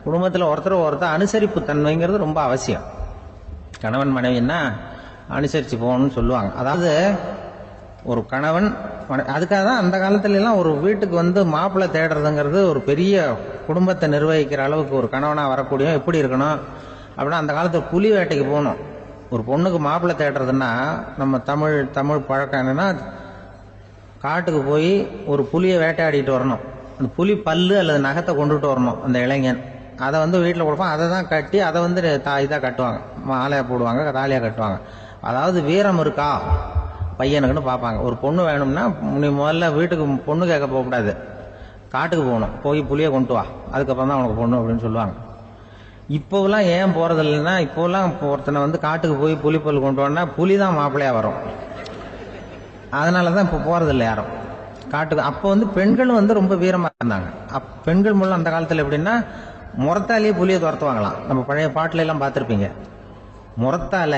குடும்பத்தில் ஒருத்தர் அனுசரிப்பு தன்மைங்கிறது ரொம்ப அவசியம். கணவன் மனைவின்னா அனுசரித்து போகணும்னு சொல்லுவாங்க. அதாவது ஒரு கணவன் அதுக்காக தான் அந்த காலத்துல எல்லாம் ஒரு வீட்டுக்கு வந்து மாப்பிள்ளை தேடுறதுங்கிறது ஒரு பெரிய குடும்பத்தை நிர்வகிக்கிற அளவுக்கு ஒரு கணவனாக வரக்கூடிய எப்படி இருக்கணும் அப்படின்னா, அந்த காலத்தில் புலி வேட்டைக்கு போகணும். ஒரு பொண்ணுக்கு மாப்பிள்ளை தேடுறதுன்னா நம்ம தமிழ் பழக்கம் என்னன்னா, காட்டுக்கு போய் ஒரு புலியை வேட்டையாடிட்டு வரணும். அந்த புலி பல்லு அல்லது நகத்தை கொண்டுட்டு வரணும் அந்த இளைஞன். அதை வந்து வீட்டில் கொடுப்பான். அதை தான் கட்டி அதை வந்து இதாக கட்டுவாங்க, மாலையாக போடுவாங்க, தாலியாக கட்டுவாங்க. அதாவது வீரம் இருக்கா பையனுக்குன்னு பார்ப்பாங்க. ஒரு பொண்ணு வேணும்னா நீ முதல்ல வீட்டுக்கு பொண்ணு கேட்க போகக்கூடாது, காட்டுக்கு போகணும், போய் புளியை கொண்டு வா, அதுக்கப்புறம் தான் உனக்கு பொண்ணு அப்படின்னு சொல்லுவாங்க. இப்போலாம் ஏன் போகிறது இல்லைன்னா, இப்போலாம் ஒருத்தனை வந்து காட்டுக்கு போய் புலிப்பல் கொண்டு வரனா புலி தான் மாப்பிள்ளையாக வரும். அதனால தான் இப்போ போகிறது இல்லை யாரும் காட்டுக்கு. அப்போ வந்து பெண்களும் வந்து ரொம்ப வீரமாக இருந்தாங்க. பெண்கள் மூலம் அந்த காலத்தில் எப்படின்னா, முறத்தாலேயே புலியை துரத்துவாங்களாம். நம்ம பழைய பாட்டில எல்லாம் பார்த்துருப்பீங்க, முறத்தால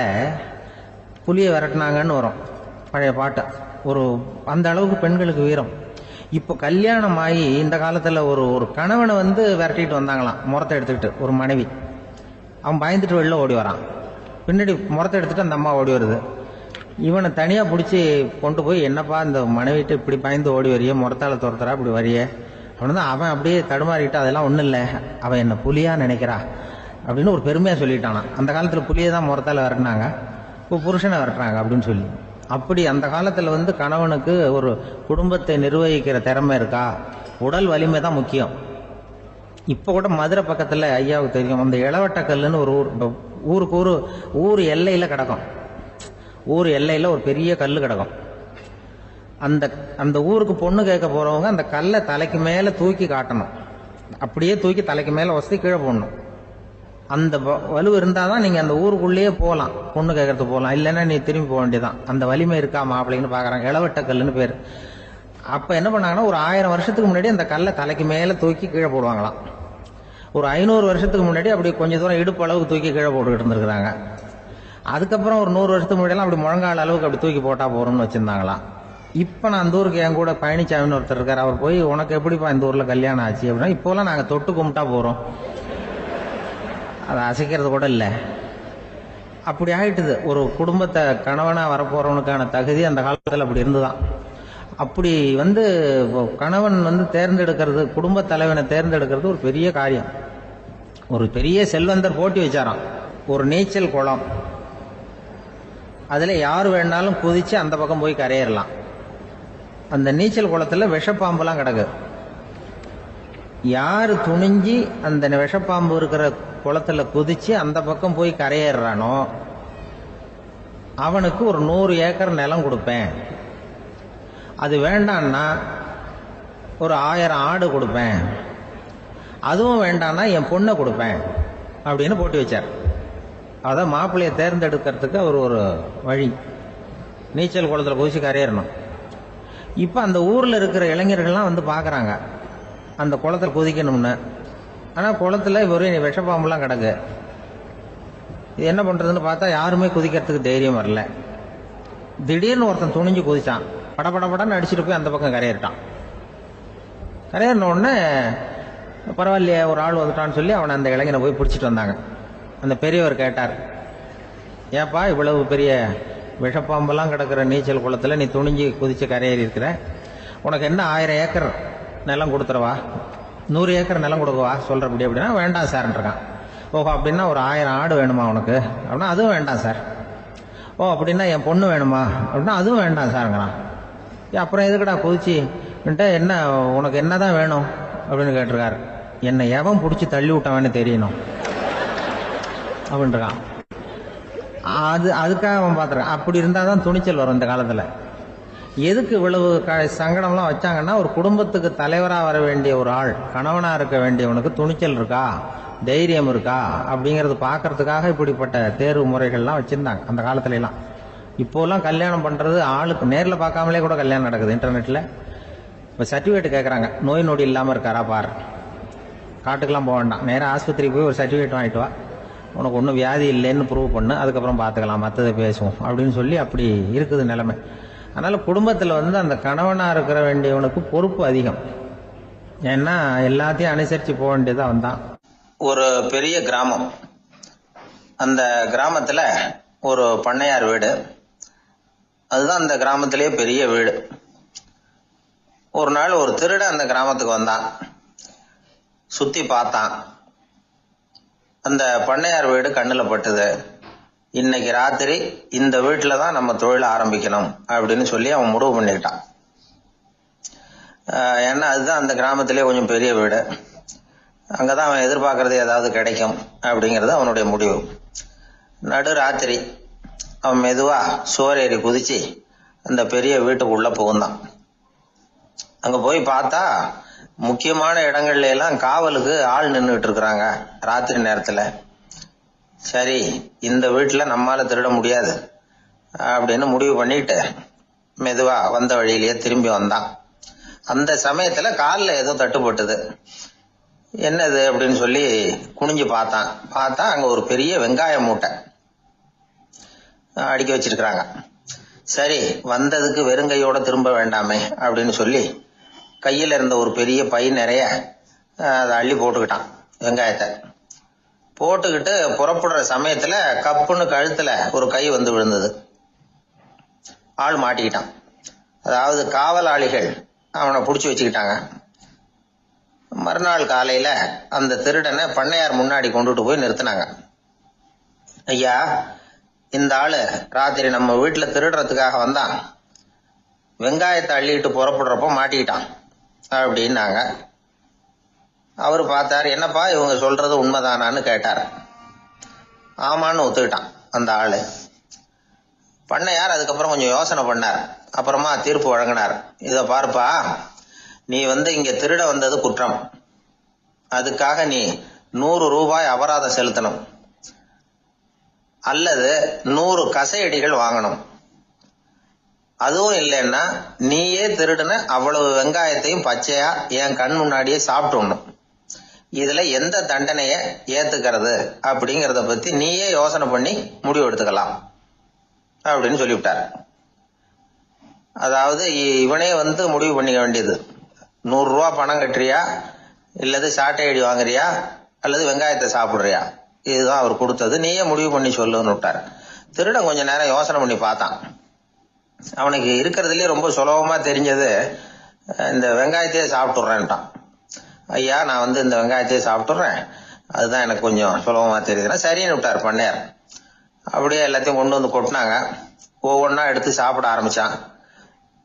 புலியை விரட்டினாங்கன்னு வரும் பழைய பாட்டு. அந்த அளவுக்கு பெண்களுக்கு வீரம். இப்போ கல்யாணம் ஆகி இந்த காலத்தில் ஒரு கணவனை வந்து விரட்டிட்டு வந்தாங்களாம் முறத்தை எடுத்துக்கிட்டு. ஒரு மனைவி அவன் பயந்துட்டு வெளில ஓடி வரான், பின்னாடி முறத்தை எடுத்துட்டு அந்த அம்மா ஓடி வருது. இவனை தனியாக பிடிச்சி கொண்டு போய், என்னப்பா இந்த மனைவிட்டு இப்படி பயந்து ஓடி வரையே, முறத்தால துரத்துறா இப்படி வரையே அப்படின்னு தான் அவன் அப்படியே தடுமாறிட்டு, அதெல்லாம் ஒன்றும் இல்லை, அவன் என்ன புலியா நினைக்கிறா அப்படின்னு ஒரு பெருமையாக சொல்லிட்டானான். அந்த காலத்தில் புலியை தான் முறத்தால விரட்டினாங்க, இப்போ புருஷனை விரட்டுறாங்க அப்படின்னு சொல்லி. அப்படி அந்த காலத்தில் வந்து கணவனுக்கு ஒரு குடும்பத்தை நிர்வகிக்கிற திறமை இருக்கா, உடல் வலிமை தான் முக்கியம். இப்போ கூட மதுரை பக்கத்தில் ஐயாவுக்கு தெரியும், அந்த இளவட்டக்கல்லுன்னு ஒரு ஊருக்கு ஊர் எல்லையில் கிடக்கும். ஊர் எல்லையில் ஒரு பெரிய கல் கிடக்கும். அந்த ஊருக்கு பொண்ணு கேட்க போகிறவங்க அந்த கல்லை தலைக்கு மேலே தூக்கி காட்டணும், அப்படியே தூக்கி தலைக்கு மேலே வசதி கீழே போடணும். அந்த வலு இருந்தால் தான் நீங்கள் அந்த ஊருக்குள்ளேயே போகலாம், பொண்ணு கேட்கறதுக்கு போகலாம். இல்லைன்னா நீ திரும்பி போக வேண்டியதான். அந்த வலிமை இருக்கா மாப்பிள்ளைன்னு பார்க்குறாங்க. இளவட்டக்கல்லுன்னு பேர். அப்போ என்ன பண்ணாங்கன்னா, ஒரு 1000 வருஷத்துக்கு முன்னாடி அந்த கல்லை தலைக்கு மேலே தூக்கி கீழே போடுவாங்களாம். ஒரு 500 வருஷத்துக்கு முன்னாடி அப்படி கொஞ்சம் தூரம் இடுப்பு அளவுக்கு தூக்கி கீழே போட்டுக்கிட்டு இருந்திருக்கிறாங்க. அதுக்கப்புறம் ஒரு 100 வருஷத்துக்கு முன்னாடியெல்லாம் அப்படி முழங்கால அளவுக்கு அப்படி தூக்கி போட்டால் போகிறோம்னு வச்சுருந்தாங்களாம். இப்போ நான் அந்த ஊருக்கு என் கூட பழனிசாமின்னு ஒருத்தர் இருக்கார். அவர் போய், உனக்கு எப்படிப்பா இந்த ஊரில் கல்யாணம் ஆச்சு அப்படின்னா, இப்போலாம் நாங்கள் தொட்டு கும்பிட்டா போகிறோம், அதை அசைக்கிறது கூட இல்லை. அப்படி ஆகிட்டுது. ஒரு குடும்பத்தை கணவனாக வரப்போகிறவனுக்கான தகுதி அந்த காலத்தில் அப்படி இருந்துதான். அப்படி வந்து கணவன் வந்து தேர்ந்தெடுக்கிறது, குடும்ப தலைவனை தேர்ந்தெடுக்கிறது ஒரு பெரிய காரியம். ஒரு பெரிய செல்வந்தர் போட்டி வச்சாராம், ஒரு நீச்சல் குளம், அதில் யார் வேணாலும் குதித்து அந்த பக்கம் போய் கரையேறலாம். அந்த நீச்சல் குளத்தில் விஷப்பாம்புலாம் கிடக்கு. யார் துணிஞ்சி அந்த விஷப்பாம்பு இருக்கிற குளத்தில் குதித்து அந்த பக்கம் போய் கரையேறானோ அவனுக்கு ஒரு 100 ஏக்கர் நிலம் கொடுப்பேன், அது வேண்டான்னா ஒரு 1000 ஆடு கொடுப்பேன், அதுவும் வேண்டான்னா என் பொண்ணை கொடுப்பேன் அப்படின்னு போட்டி வச்சார். அதான் மாப்பிள்ளையை தேர்ந்தெடுக்கிறதுக்கு அவர் ஒரு வழி, நீச்சல் குளத்தில் குதிச்சு கரையேறணும். இப்போ அந்த ஊரில் இருக்கிற இளைஞர்கள்லாம் வந்து பார்க்குறாங்க அந்த குளத்தில் குதிக்கணும்னு. ஆனால் குளத்தில் வெறும் விஷப்பாம்புலாம் கிடக்கு. இது என்ன பண்ணுறதுன்னு பார்த்தா யாருமே குதிக்கிறதுக்கு தைரியம் வரல. திடீர்னு ஒருத்தன் துணிஞ்சு குதிச்சான், படப்படப்படன்னு அடிச்சுட்டு போய் அந்த பக்கம் கரையேறிட்டான். கரையேறின உடனே பரவாயில்லையே ஒரு ஆள் வந்துட்டான்னு சொல்லி அவனை அந்த இளைஞனை போய் பிடிச்சிட்டு வந்தாங்க. அந்த பெரியவர் கேட்டார், ஏப்பா இவ்வளவு பெரிய விஷப்பாம்பெல்லாம் கிடக்கிற நீச்சல் குளத்தில் நீ துணிஞ்சு குதிச்சு கரையேறி இருக்கிற, உனக்கு என்ன 1000 ஏக்கர் நிலம் கொடுத்துருவா, 100 ஏக்கர் நிலம் கொடுக்கவா சொல்கிறபடி அப்படின்னா, வேண்டாம் சார்ன்றான். ஓஹோ அப்படின்னா ஒரு 1000 ஆடு வேணுமா உனக்கு அப்படின்னா, அதுவும் வேண்டாம் சார். ஓ அப்படின்னா என் பொண்ணு வேணுமா அப்படின்னா, அதுவும் வேண்டாம் சாருங்கிறான். அப்புறம் எதுக்கடா குதிச்சுன்ட்டு, என்ன உனக்கு என்ன தான் வேணும் அப்படின்னு கேட்டிருக்காரு. என்னை எவன் பிடிச்சி தள்ளி விட்டவன்னு தெரியணும் அப்படின்றான். அதுக்காக அவன் பார்த்துருக்கான். அப்படி இருந்தால் தான் துணிச்சல் வரும் இந்த காலத்தில். எதுக்கு இவ்வளவு சங்கடம்லாம் வச்சாங்கன்னா, ஒரு குடும்பத்துக்கு தலைவராக வர வேண்டிய ஒரு ஆள், கணவனாக இருக்க வேண்டியவனுக்கு துணிச்சல் இருக்கா, தைரியம் இருக்கா அப்படிங்கிறது பார்க்கறதுக்காக இப்படிப்பட்ட தேர்வு முறைகள்லாம் வச்சுருந்தாங்க அந்த காலத்துலலாம். இப்போலாம் கல்யாணம் பண்ணுறது ஆளுக்கு நேரில் பார்க்காமலே கூட கல்யாணம் நடக்குது இன்டர்நெட்டில். இப்போ சர்டிஃபிகேட் கேட்குறாங்க, நோய் நொடி இல்லாமல் இருக்காரா பார், காட்டுக்கெலாம் போக வேண்டாம், நேராக ஆஸ்பத்திரிக்கு போய் ஒரு சர்டிஃபிகேட் வாங்கிட்டு வா, உனக்கு ஒன்றும் வியாதி இல்லைன்னு ப்ரூவ் பண்ணு, அதுக்கப்புறம் பார்த்துக்கலாம், மற்றதை பேசுவோம் அப்படின்னு சொல்லி அப்படி இருக்குது நிலைமை. அதனால் குடும்பத்தில் வந்து அந்த கணவனாக இருக்கிற வேண்டியவனுக்கு பொறுப்பு அதிகம். ஏன்னா எல்லாத்தையும் அனுசரித்து போக வேண்டியதாக வந்தான். ஒரு பெரிய கிராமம். அந்த கிராமத்துல ஒரு பண்ணையார் வீடு. அதுதான் அந்த கிராமத்திலேயே பெரிய வீடு. ஒரு நாள் ஒரு திருடன் அந்த கிராமத்துக்கு வந்தான். சுத்தி பார்த்தான். அந்த பண்ணையார் வீடு கண்ணுல பட்டுது. இன்னைக்கு ராத்திரி இந்த வீட்டுல தான் நம்ம தொழில் ஆரம்பிக்கணும் அப்படின்னு சொல்லி அவன் முடிவு பண்ணிக்கிட்டான். ஏன்னா அதுதான் அந்த கிராமத்திலே கொஞ்சம் பெரிய வீடு. அங்கதான் அவன் எதிர்பார்க்கறது ஏதாவது கிடைக்கும் அப்படிங்கறது அவனுடைய முடிவு. நடு ராத்திரி அவன் மெதுவா சுவர் ஏறி குதிச்சு அந்த பெரிய வீட்டுக்குள்ள புகுந்தான். அங்க போய் பார்த்தா முக்கியமான இடங்கள்ல எல்லாம் காவலுக்கு ஆள் நின்றுட்டு இருக்கிறாங்க ராத்திரி நேரத்துல. சரி, இந்த வீட்டுல நம்மால திருட முடியாது அப்படின்னு முடிவு பண்ணிட்டு மெதுவா வந்த வழியிலேயே திரும்பி வந்தான். அந்த சமயத்துல காலில் ஏதோ தட்டுப்பட்டது. என்னது அப்படின்னு சொல்லி குனிஞ்சு பார்த்தா அங்க ஒரு பெரிய வெங்காய மூட்டை அடுக்கி வச்சிருக்கிறாங்க. சரி, வந்ததுக்கு வெறுங்கையோட திரும்ப வேண்டாமே அப்படின்னு சொல்லி கையில இருந்த ஒரு பெரிய பை நிறைய அதை அள்ளி போட்டுக்கிட்டான். வெங்காயத்தை போட்டுக்கிட்டு புறப்படுற சமயத்துல கப்புன்னு கழுத்துல ஒரு கை வந்து விழுந்தது. ஆள் மாட்டிக்கிட்டான். அதாவது காவலாளிகள் அவனை புடிச்சு வச்சுக்கிட்டாங்க. மறுநாள் காலையில அந்த திருடனை பண்ணையார் முன்னாடி கொண்டுட்டு போய் நிறுத்தினாங்க. ஐயா, இந்த ஆளு ராத்திரி நம்ம வீட்டுல திருடுறதுக்காக வந்தான். வெங்காயத்தை அள்ளிட்டு புறப்படுறப்ப மாட்டிக்கிட்டான் அப்படின்னாங்க. அவரு பார்த்தாரு. என்னப்பா இவங்க சொல்றது உண்மைதானான்னு கேட்டார். ஆமான்னு ஒத்துக்கிட்டான் அந்த ஆளு. பண்ணையார் அதுக்கப்புறம் கொஞ்சம் யோசனை பண்ணார். அப்புறமா தீர்ப்பு வழங்கினார். இத பாருப்பா, நீ இங்க திருட வந்தது குற்றம். அதுக்காக நீ 100 ரூபாய் அபராதம் செலுத்தணும், அல்லது 100 கசையடிகள் வாங்கணும். அதுவும் இல்லைன்னா நீயே திருடுன அவ்வளவு வெங்காயத்தையும் பச்சையா என் கண் முன்னாடியே சாப்பிட்டுணும். இதுல எந்த தண்டனைய ஏத்துக்கிறது அப்படிங்கறத பத்தி நீயே யோசனை பண்ணி முடிவு எடுத்துக்கலாம் அப்படின்னு சொல்லிவிட்டார். அதாவது இவனே முடிவு பண்ணிக்க வேண்டியது. 100 ரூபா பணம் கட்டுறியா, இல்லது சாட்டை அடி வாங்குறியா, அல்லது வெங்காயத்தை சாப்பிடுறியா, இதுதான் அவர் கொடுத்தது. நீயே முடிவு பண்ணி சொல்லுன்னு விட்டார். திருடன் கொஞ்ச நேரம் யோசனை பண்ணி பார்த்தான். அவனுக்கு இருக்கிறதுலயே ரொம்ப சுலபமா தெரிஞ்சது இந்த வெங்காயத்தையே சாப்பிட்டுறேன்ட்டான். ஐயா, நான் இந்த வெங்காயத்தையே சாப்பிட்டுறேன், அதுதான் எனக்கு கொஞ்சம் சுலபமா தெரியுதுன்னா சரின்னு விட்டார் பண்ணையார். அப்படியே எல்லாத்தையும் கொண்டு கொட்டினாங்க. ஒவ்வொன்னா எடுத்து சாப்பிட ஆரம்பிச்சான்.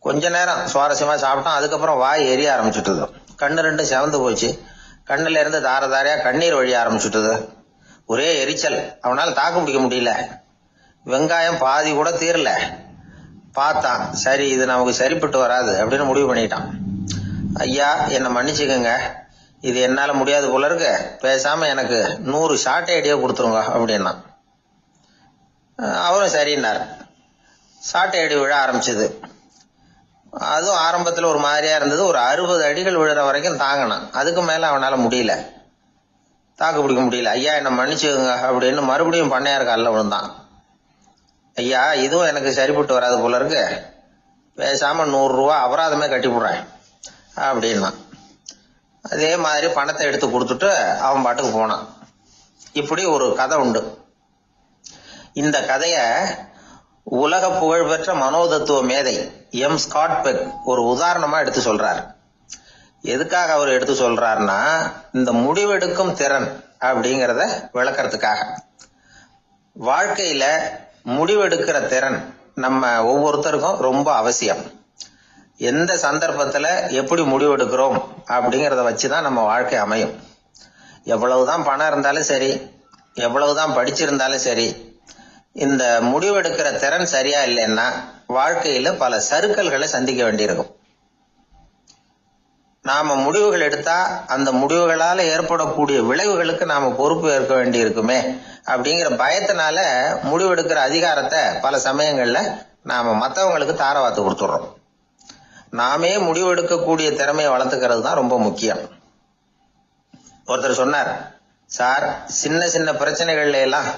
கொஞ்ச நேரம் சுவாரஸ்யமா சாப்பிட்டான். அதுக்கப்புறம் வாய் எரிய ஆரம்பிச்சுட்டுது. கண்ணு ரெண்டும் செவந்து போச்சு. கண்ணுல இருந்து தார தாரையா கண்ணீர் வழிய ஆரம்பிச்சுட்டுது. ஒரே எரிச்சல். அவனால தாக்கு பிடிக்க முடியல. வெங்காயம் பாதி கூட தீரல. பார்த்தான், சரி இது நமக்கு சரிப்பட்டு வராது அப்படின்னு முடிவு பண்ணிட்டான். ஐயா, என்னை மன்னிச்சுக்கங்க, இது என்னால முடியாது போல இருக்கு, பேசாம எனக்கு 100 சாட்டை அடியா கொடுத்துருங்க அப்படின்னா. அவரும் சரின்னார். சாட்டை அடி விழ ஆரம்பிச்சது. அதுவும் ஆரம்பத்துல ஒரு மாதிரியா இருந்தது. ஒரு 60 அடிகள் விழுற வரைக்கும் தாங்கினான். அதுக்கு மேல அவனால முடியல, தாக்கு பிடிக்க முடியல. ஐயா, என்னை மன்னிச்சுக்கோங்க அப்படின்னு மறுபடியும் பண்ணையார் காலில் விழுந்தான். ஐயா, இதுவும் எனக்கு சரிப்பட்டு வராது போல இருக்கு, பேசாம 100 ரூபா அபராதமே கட்டி போடுறேன் அப்படின்னா. அதே மாதிரி பணத்தை எடுத்து கொடுத்துட்டு அவன் பாட்டுக்கு போனான். இப்படி ஒரு கதை உண்டு. இந்த கதைய உலக புகழ்பெற்ற மனோதத்துவ மேதை எம் ஸ்காட் பெக் ஒரு உதாரணமா எடுத்து சொல்றார். எதுக்காக அவர் எடுத்து சொல்றாருன்னா, இந்த முடிவெடுக்கும் திறன் அப்படிங்கறத விளக்கறதுக்காக. வாழ்க்கையில முடிவெடுக்கிற திறன் நம்ம ஒவ்வொருத்தருக்கும் ரொம்ப அவசியம். எந்த சந்தர்ப்பத்துல எப்படி முடிவெடுக்கிறோம் அப்படிங்கறத வச்சுதான் நம்ம வாழ்க்கை அமையும். எவ்வளவுதான் பணம் இருந்தாலும் சரி, எவ்வளவுதான் படிச்சிருந்தாலும் சரி, இந்த முடிவெடுக்கிற திறன் சரியா இல்லைன்னா வாழ்க்கையில பல சறுக்கல்களை சந்திக்க வேண்டியிருக்கும். நாம முடிவுகள் எடுத்தா அந்த முடிவுகளால ஏற்படக்கூடிய விளைவுகளுக்கு நாம பொறுப்பு ஏற்க வேண்டி இருக்குமே அப்படிங்கிற பயத்தினால முடிவெடுக்கிற அதிகாரத்தை பல சமயங்கள்ல நாம மற்றவங்களுக்கு தாரவாத்து கொடுத்துடுறோம். நாமே முடிவெடுக்கக்கூடிய திறமையை வளர்த்துக்கிறது தான் ரொம்ப முக்கியம். ஒருத்தர் சொன்னார், சார், சின்ன சின்ன பிரச்சனைகள்ல எல்லாம்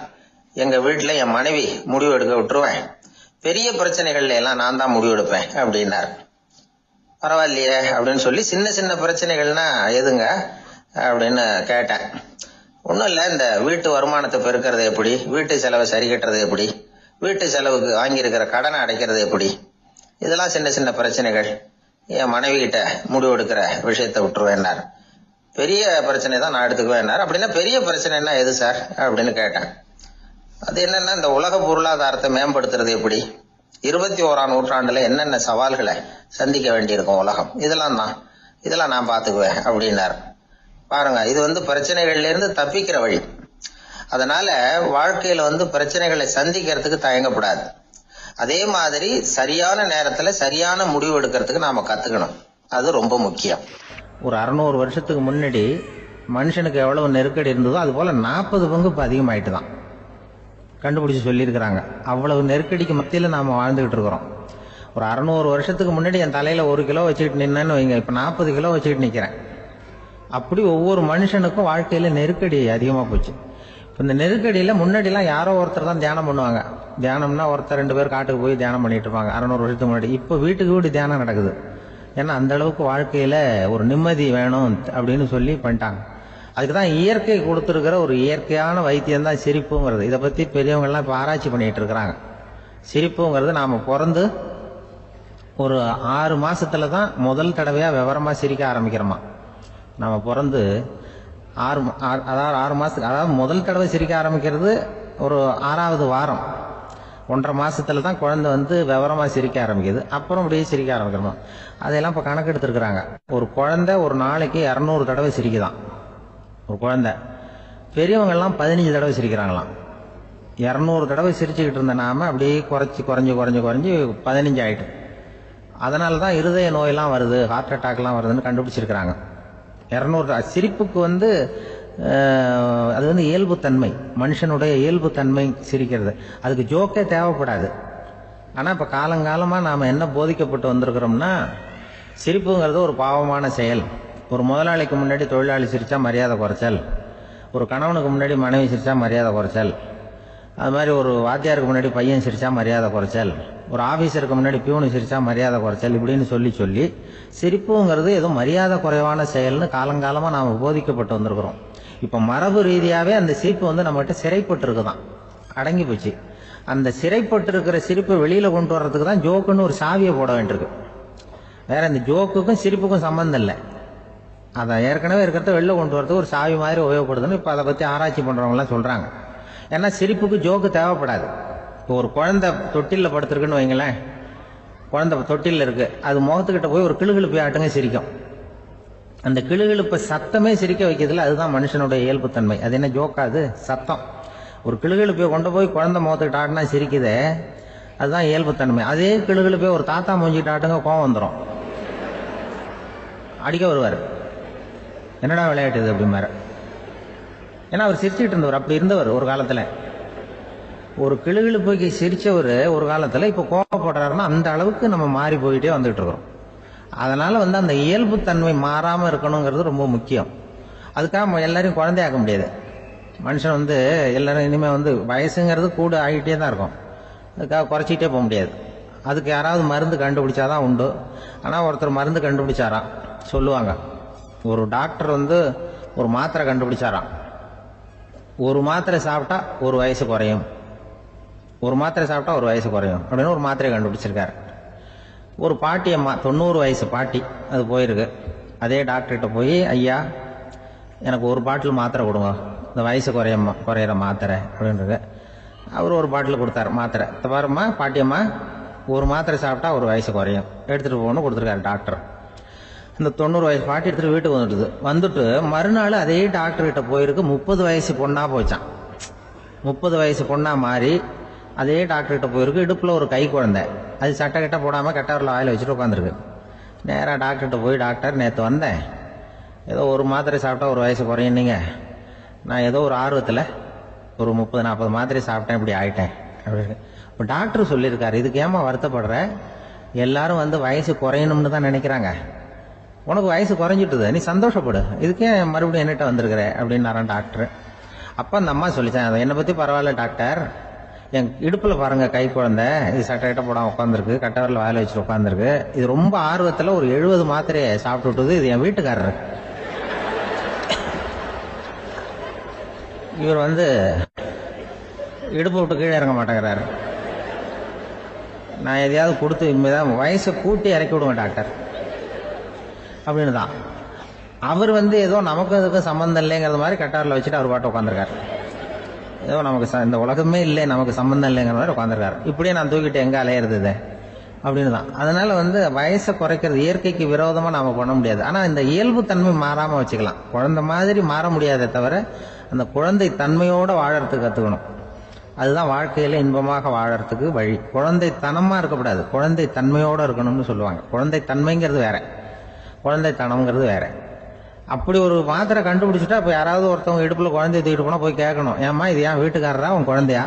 எங்க வீட்டுல என் மனைவி முடிவு எடுக்க விட்டுருவேன், பெரிய பிரச்சனைகள்ல எல்லாம் நான் தான் முடிவு எடுப்பேன் அப்படின்னாரு. பரவாயில்லையே அப்படின்னு சொல்லி, சின்ன சின்ன பிரச்சனைகள்னா எதுங்க அப்படின்னு கேட்டேன். ஒன்றும் இல்லை, இந்த வீட்டு வருமானத்தை பெருக்கிறது எப்படி, வீட்டு செலவை சரி கட்டுறது எப்படி, வீட்டு செலவுக்கு வாங்கியிருக்கிற கடனை அடைக்கிறது எப்படி, இதெல்லாம் சின்ன சின்ன பிரச்சனைகள். என் மனைவி கிட்ட முடிவு எடுக்கிற விஷயத்தை விட்டுருவேன்னார். பெரிய பிரச்சனை தான் நான் எடுத்துக்குவேன்னார். அப்படின்னா பெரிய பிரச்சனைன்னா எது சார் அப்படின்னு கேட்டேன். அது என்னன்னா, இந்த உலக பொருளாதாரத்தை மேம்படுத்துறது எப்படி, 21ஆம் நூற்றாண்டுல என்னென்ன சவால்களை சந்திக்க வேண்டியிருக்கும் உலகம், இதெல்லாம் நான் பாத்துக்குவேன் அப்படின்னார். பாருங்க, இது பிரச்சனைகள்ல இருந்து தப்பிக்கிற வழி. அதனால வாழ்க்கையில பிரச்சனைகளை சந்திக்கிறதுக்கு தயங்கப்படாது. அதே மாதிரி சரியான நேரத்துல சரியான முடிவு எடுக்கிறதுக்கு நாம கத்துக்கணும். அது ரொம்ப முக்கியம். ஒரு 600 வருஷத்துக்கு முன்னாடி மனுஷனுக்கு எவ்வளவு நெருக்கடி இருந்ததோ அது போல 40 பங்கு இப்ப அதிகமாயிட்டு தான் கண்டுபிடிச்சு சொல்லியிருக்கிறாங்க. அவ்வளவு நெருக்கடிக்கு மத்தியில நாம வாழ்ந்துகிட்டு இருக்கிறோம். ஒரு 600 வருஷத்துக்கு முன்னாடி என் தலையில 1 கிலோ வச்சுக்கிட்டு நின்னேன்னு வைங்க, இப்ப 40 கிலோ வச்சுக்கிட்டு நிக்கிறேன். அப்படி ஒவ்வொரு மனுஷனுக்கும் வாழ்க்கையில நெருக்கடி அதிகமா போச்சு. இந்த நெருக்கடியில முன்னாடிலாம் யாரோ ஒருத்தர் தான் தியானம் பண்ணுவாங்க. தியானம்னா ஒருத்தர் 2 பேர் காட்டுக்கு போய் தியானம் பண்ணிட்டு இருப்பாங்க 600 வருஷத்துக்கு முன்னாடி. இப்ப வீட்டுக்கு வீடு தியானம் நடக்குது. ஏன்னா அந்த அளவுக்கு வாழ்க்கையில ஒரு நிம்மதி வேணும் அப்படின்னு சொல்லி பண்ணிட்டாங்க. அதுக்குதான் இயற்கை கொடுத்துருக்கிற ஒரு இயற்கையான வைத்தியம் தான் சிரிப்புங்கிறது. இதை பத்தி பெரியவங்க எல்லாம் இப்ப ஆராய்ச்சி பண்ணிட்டு இருக்கிறாங்க. சிரிப்புங்கிறது நாம பிறந்து ஒரு 6 மாசத்துல தான் முதல் தடவையா விவரமா சிரிக்க ஆரம்பிக்கிறோமா. நம்ம பிறந்து 6 மாசத்துக்கு, அதாவது முதல் தடவை சிரிக்க ஆரம்பிக்கிறது ஒரு 6வது வாரம், 1.5 மாசத்துல தான் குழந்தை விவரமா சிரிக்க ஆரம்பிக்குது. அப்புறம் அப்படியே சிரிக்க ஆரம்பிக்கிறோம். அதெல்லாம் இப்ப கணக்கு எடுத்துருக்குறாங்க. ஒரு குழந்தை ஒரு நாளைக்கு 200 தடவை சிரிக்குதான் ஒரு குழந்தை. பெரியவங்க எல்லாம் 15 தடவை சிரிக்கிறாங்களாம். 200 தடவை சிரிச்சுக்கிட்டு இருந்த நாம அப்படியே குறைஞ்சி 15 ஆயிட்டு. அதனாலதான் இருதய நோயெல்லாம் வருது, ஹார்ட் அட்டாக் எல்லாம் வருதுன்னு கண்டுபிடிச்சிருக்கிறாங்க. 200 சிரிப்புக்கு அது இயல்புத்தன்மை, மனுஷனுடைய இயல்புத்தன்மை சிரிக்கிறது. அதுக்கு ஜோக்கே தேவைப்படாது. ஆனா இப்ப காலங்காலமா நாம என்ன போதிக்கப்பட்டு வந்திருக்கிறோம்னா, சிரிப்புங்கிறது ஒரு பாவமான செயல். ஒரு முதலாளிக்கு முன்னாடி தொழிலாளி சிரிச்சா மரியாதை குறைச்சல், ஒரு கணவனுக்கு முன்னாடி மனைவி சிரிச்சா மரியாதை குறைச்சல், அது மாதிரி ஒரு வாத்தியாருக்கு முன்னாடி பையன் சிரிச்சா மரியாதை குறைச்சல், ஒரு ஆபீசருக்கு முன்னாடி பியூனு சிரிச்சா மரியாதை குறைச்சல், இப்படின்னு சொல்லி சிரிப்புங்கிறது ஏதோ மரியாதை குறைவான செயல்னு காலங்காலமா நாம போதிக்கப்பட்டு வந்திருக்கிறோம். இப்ப மரபு ரீதியாவே அந்த சிரிப்பு நம்மகிட்ட சிறைப்பட்டு இருக்குதான், அடங்கி போச்சு. அந்த சிறைப்பட்டு இருக்கிற சிரிப்பை வெளியில கொண்டு வர்றதுக்கு தான் ஜோக்குன்னு ஒரு சாவியை போட வேண்டியிருக்கு. வேற இந்த ஜோக்குக்கும் சிரிப்புக்கும் சம்பந்தம் இல்லை. அதை ஏற்கனவே இருக்கிறத வெளில கொண்டு வரதுக்கு ஒரு சாவி மாதிரி உபயோகப்படுதுன்னு இப்ப அதை பத்தி ஆராய்ச்சி பண்றவங்க எல்லாம் சொல்றாங்க. ஏன்னா சிரிப்புக்கு ஜோக்கு தேவைப்படாது. இப்போ ஒரு குழந்தை தொட்டில படுத்திருக்குன்னு வைங்களேன், குழந்தை தொட்டில இருக்கு, அது முகத்துக்கிட்ட போய் ஒரு கிளுகிழுப்பை ஆட்டுங்க சிரிக்கும். அந்த கிளுகிழுப்பை சத்தமே சிரிக்க வைக்கிறதுல அதுதான் மனுஷனுடைய இயல்புத்தன்மை. அது என்ன ஜோக்காது, சத்தம். ஒரு கிளுகிழுப்பையை கொண்டு போய் குழந்தை முகத்துக்கிட்ட ஆட்டினா சிரிக்குதே, அதுதான் இயல்புத்தன்மை. அதே கிளுகிழுப்பையை ஒரு தாத்தா மூஞ்சிக்கிட்ட ஆட்டுங்க, கோவம் வந்துடும், அடிக்க வருவார். என்னடா விளையாட்டு இது அப்படிமாரு. ஏன்னா அவர் சிரிச்சுக்கிட்டு இருந்தவர், அப்படி இருந்தவர் ஒரு காலத்துல. ஒரு கிளுகிழுப்பைக்கு சிரிச்சவர் ஒரு காலத்துல இப்ப கோவப்படுறாருன்னா அந்த அளவுக்கு நம்ம மாறி போயிட்டே வந்துட்டு இருக்கிறோம். அதனால அந்த இயல்புத்தன்மை மாறாம இருக்கணுங்கிறது ரொம்ப முக்கியம். அதுக்காக எல்லாரையும் குழந்தையாக்க முடியாது. மனுஷன் எல்லாரும் இனிமே வயசுங்கிறது கூட ஆகிட்டே தான் இருக்கும். அதுக்காக குறைச்சிக்கிட்டே போக முடியாது. அதுக்கு யாராவது மருந்து கண்டுபிடிச்சாதான் உண்டு. ஆனா ஒருத்தர் மருந்து கண்டுபிடிச்சாராம், சொல்லுவாங்க. ஒரு டாக்டர் ஒரு மாத்திரை கண்டுபிடிச்சாராம். ஒரு மாத்திரை சாப்பிட்டா ஒரு வயசு குறையும், ஒரு மாத்திரை சாப்பிட்டா ஒரு வயசு குறையும் அப்படின்னு ஒரு மாத்திரை கண்டுபிடிச்சிருக்காரு. ஒரு பாட்டி அம்மா, 90 வயசு பாட்டி, அது போயிருக்கு. அதே டாக்டர்கிட்ட போய், ஐயா எனக்கு ஒரு பாட்டில் மாத்திரை கொடுங்க, இந்த வயசு குறையிற மாத்திரை அப்படின்றது. அவர் ஒரு பாட்டில் கொடுத்தாரு மாத்திரை. பாருமா பாட்டியம்மா, ஒரு மாத்திரை சாப்பிட்டா ஒரு வயசு குறையும், எடுத்துட்டு போகணும்னு கொடுத்துருக்காரு டாக்டர். இந்த 90 வயசு பாட்டி எடுத்துட்டு வீட்டுக்கு வந்துட்டு மறுநாள் அதே டாக்டர் கிட்ட போயிருக்கு. 30 வயசு பொண்ணா போச்சான். 30 வயசு பொண்ணா மாறி அதே டாக்டர் கிட்ட போயிருக்கு. இடுப்புல ஒரு கை குழந்தை, அது சட்டை கிட்ட போடாம கட்டவரில் வாயில வச்சுட்டு உட்காந்துருக்கு. நேரா டாக்டர்கிட்ட போய், டாக்டர் நேற்று வந்தேன், ஏதோ ஒரு மாத்திரை சாப்பிட்டா ஒரு வயசு குறையும், நீங்க நான் ஏதோ ஒரு ஆர்வத்தில் ஒரு 30-40 மாத்திரை சாப்பிட்டேன், இப்படி ஆயிட்டேன் அப்படின்னு. இப்போ டாக்டர் சொல்லியிருக்காரு, இதுக்கு ஏமா வருத்தப்படுற, எல்லாரும் வயசு குறையணும்னு தான் நினைக்கிறாங்க, உனக்கு வயசு குறைஞ்சிட்டுது, நீ சந்தோஷப்படு, இதுக்கே மறுபடியும் என்னட்ட வந்திருக்கிற அப்படின்னாரான் டாக்டர். அப்ப அந்த அம்மா சொல்லிச்சான், என்னை பத்தி பரவாயில்ல டாக்டர், என் இடுப்புல பாருங்க கை குழந்தை, இது சட்டை போடாம உட்காந்துருக்கு, கட்டவரில் வாயில வச்சுட்டு உட்காந்துருக்கு, இது ரொம்ப ஆர்வத்துல ஒரு 70 மாத்திரையை சாப்பிட்டு விட்டுது, இது என் வீட்டுக்காரரு. இவர் வந்து இடுப்பு விட்டு கீழே இறங்க மாட்டேங்கிறாரு. நான் எதையாவது கொடுத்து இனிமேதான் வயசை கூட்டி இறக்கி விடுவேன் டாக்டர் அப்படின்னு தான். அவர் வந்து ஏதோ நமக்கு அதுக்கும் சம்மந்தம் இல்லைங்கிறது மாதிரி கட்டாரில் வச்சுட்டு அவர் பாட்டு உட்காந்துருக்காரு. ஏதோ நமக்கு இந்த உலகமே இல்லை, நமக்கு சம்மந்தம் இல்லைங்கிற மாதிரி உட்காந்துருக்காரு. இப்படியே நான் தூக்கிட்டு எங்கே அலையிறது அப்படின்னு தான். அதனால வந்து வயசை குறைக்கிறது இயற்கைக்கு விரோதமாக நாம பண்ண முடியாது. ஆனால் இந்த இயல்பு தன்மை மாறாமல் வச்சுக்கலாம். குழந்தை மாதிரி மாற முடியாதே தவிர அந்த குழந்தை தன்மையோடு வாழறதுக்கு கற்றுக்கணும். அதுதான் வாழ்க்கையில இன்பமாக வாழறதுக்கு வழி. குழந்தைத்தனமா இருக்கக்கூடாது, குழந்தை தன்மையோடு இருக்கணும்னு சொல்லுவாங்க. குழந்தை தன்மைங்கிறது வேற, குழந்தை தனம்ங்கிறது வேற. அப்படி ஒரு மாத்திரை கண்டுபிடிச்சிட்டா இப்போ யாராவது ஒருத்தவங்க இடுப்புல குழந்தைய தூக்கிட்டு போனால் போய் கேட்கணும், ஏம்மா இது ஏன் வீட்டுக்காரரா உன் குழந்தையா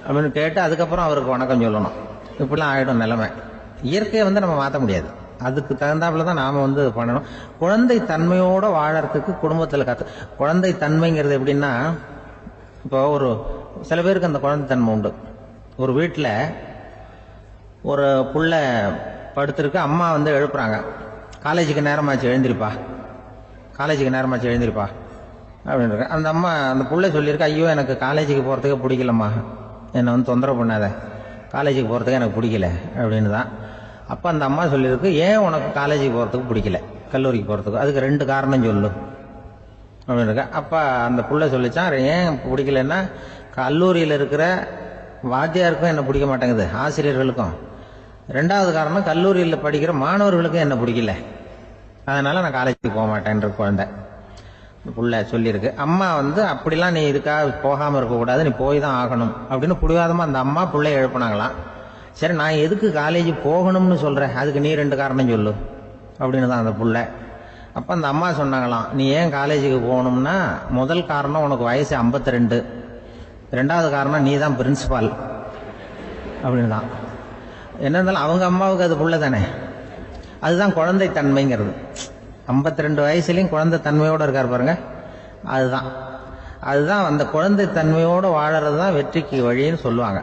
அப்படின்னு கேட்டு அதுக்கப்புறம் அவருக்கு வணக்கம் சொல்லணும். இப்படிலாம் ஆகிடும் நிலைமை. இயற்கையை வந்து நம்ம மாற்ற முடியாது, அதுக்கு தகுந்தாப்புல தான் நாம் வந்து பண்ணணும். குழந்தை தன்மையோடு வாழறதுக்கு குடும்பத்தில் குழந்தை தன்மைங்கிறது எப்படின்னா, இப்போ ஒரு சில பேருக்கு அந்த குழந்தை தன்மை உண்டு. ஒரு வீட்டில் ஒரு புள்ள படுத்திருக்கு, அம்மா வந்து எழுப்புறாங்க, காலேஜுக்கு நேரமாச்சு எழுந்திருப்பா, காலேஜுக்கு நேரமாச்சு எழுந்திருப்பா அப்படின்னு. அந்த அம்மா அந்த புள்ள சொல்லியிருக்கா, ஐயோ எனக்கு காலேஜுக்கு போகிறதுக்கு பிடிக்கலம்மா, என்னை வந்து தொந்தரவு பண்ணாத, காலேஜுக்கு போகிறதுக்கு எனக்கு பிடிக்கல அப்படின்னு தான். அப்போ அந்த அம்மா சொல்லியிருக்கு, ஏன் உனக்கு காலேஜுக்கு போகிறதுக்கு பிடிக்கல, கல்லூரிக்கு போகிறதுக்கு, அதுக்கு 2 காரணம் சொல்லு அப்படின்னு இருக்கா. அப்போ அந்த புள்ள சொல்லிச்சான், ஏன் பிடிக்கலன்னா கல்லூரியில் இருக்கிற வாத்தியாருக்கும் என்ன பிடிக்க மாட்டேங்குது, ஆசிரியர்களுக்கும். 2வது காரணம் கல்லூரியில் படிக்கிற மாணவர்களுக்கும் என்ன பிடிக்கல, அதனால நான் காலேஜுக்கு போக மாட்டேன்ற குழந்தை புள்ள சொல்லியிருக்கு. அம்மா வந்து அப்படிலாம் நீ இதுக்காக போகாமல் இருக்கக்கூடாது, நீ போய் தான் ஆகணும் அப்படின்னு பிடிவாதமாக அந்த அம்மா பிள்ளைய எழுப்பினாங்களாம். சரி நான் எதுக்கு காலேஜ் போகணும்னு சொல்கிறேன், அதுக்கு நீ 2 காரணம் சொல்லு அப்படின்னு தான் அந்த புள்ள. அப்போ அந்த அம்மா சொன்னாங்களாம், நீ ஏன் காலேஜுக்கு போகணும்னா முதல் காரணம் உனக்கு வயசு 52, 2வது காரணம் நீ தான் பிரின்சிபால் அப்படின்னு தான். என்ன இருந்தாலும் அவங்க அம்மாவுக்கு அது புள்ள தானே. அதுதான் குழந்தை தன்மைங்கிறது. 52 வயசுலையும் குழந்தை தன்மையோடு இருக்கார் பாருங்க, அதுதான் அந்த குழந்தை தன்மையோடு வாழறது தான் வெற்றிக்கு வழின்னு சொல்லுவாங்க.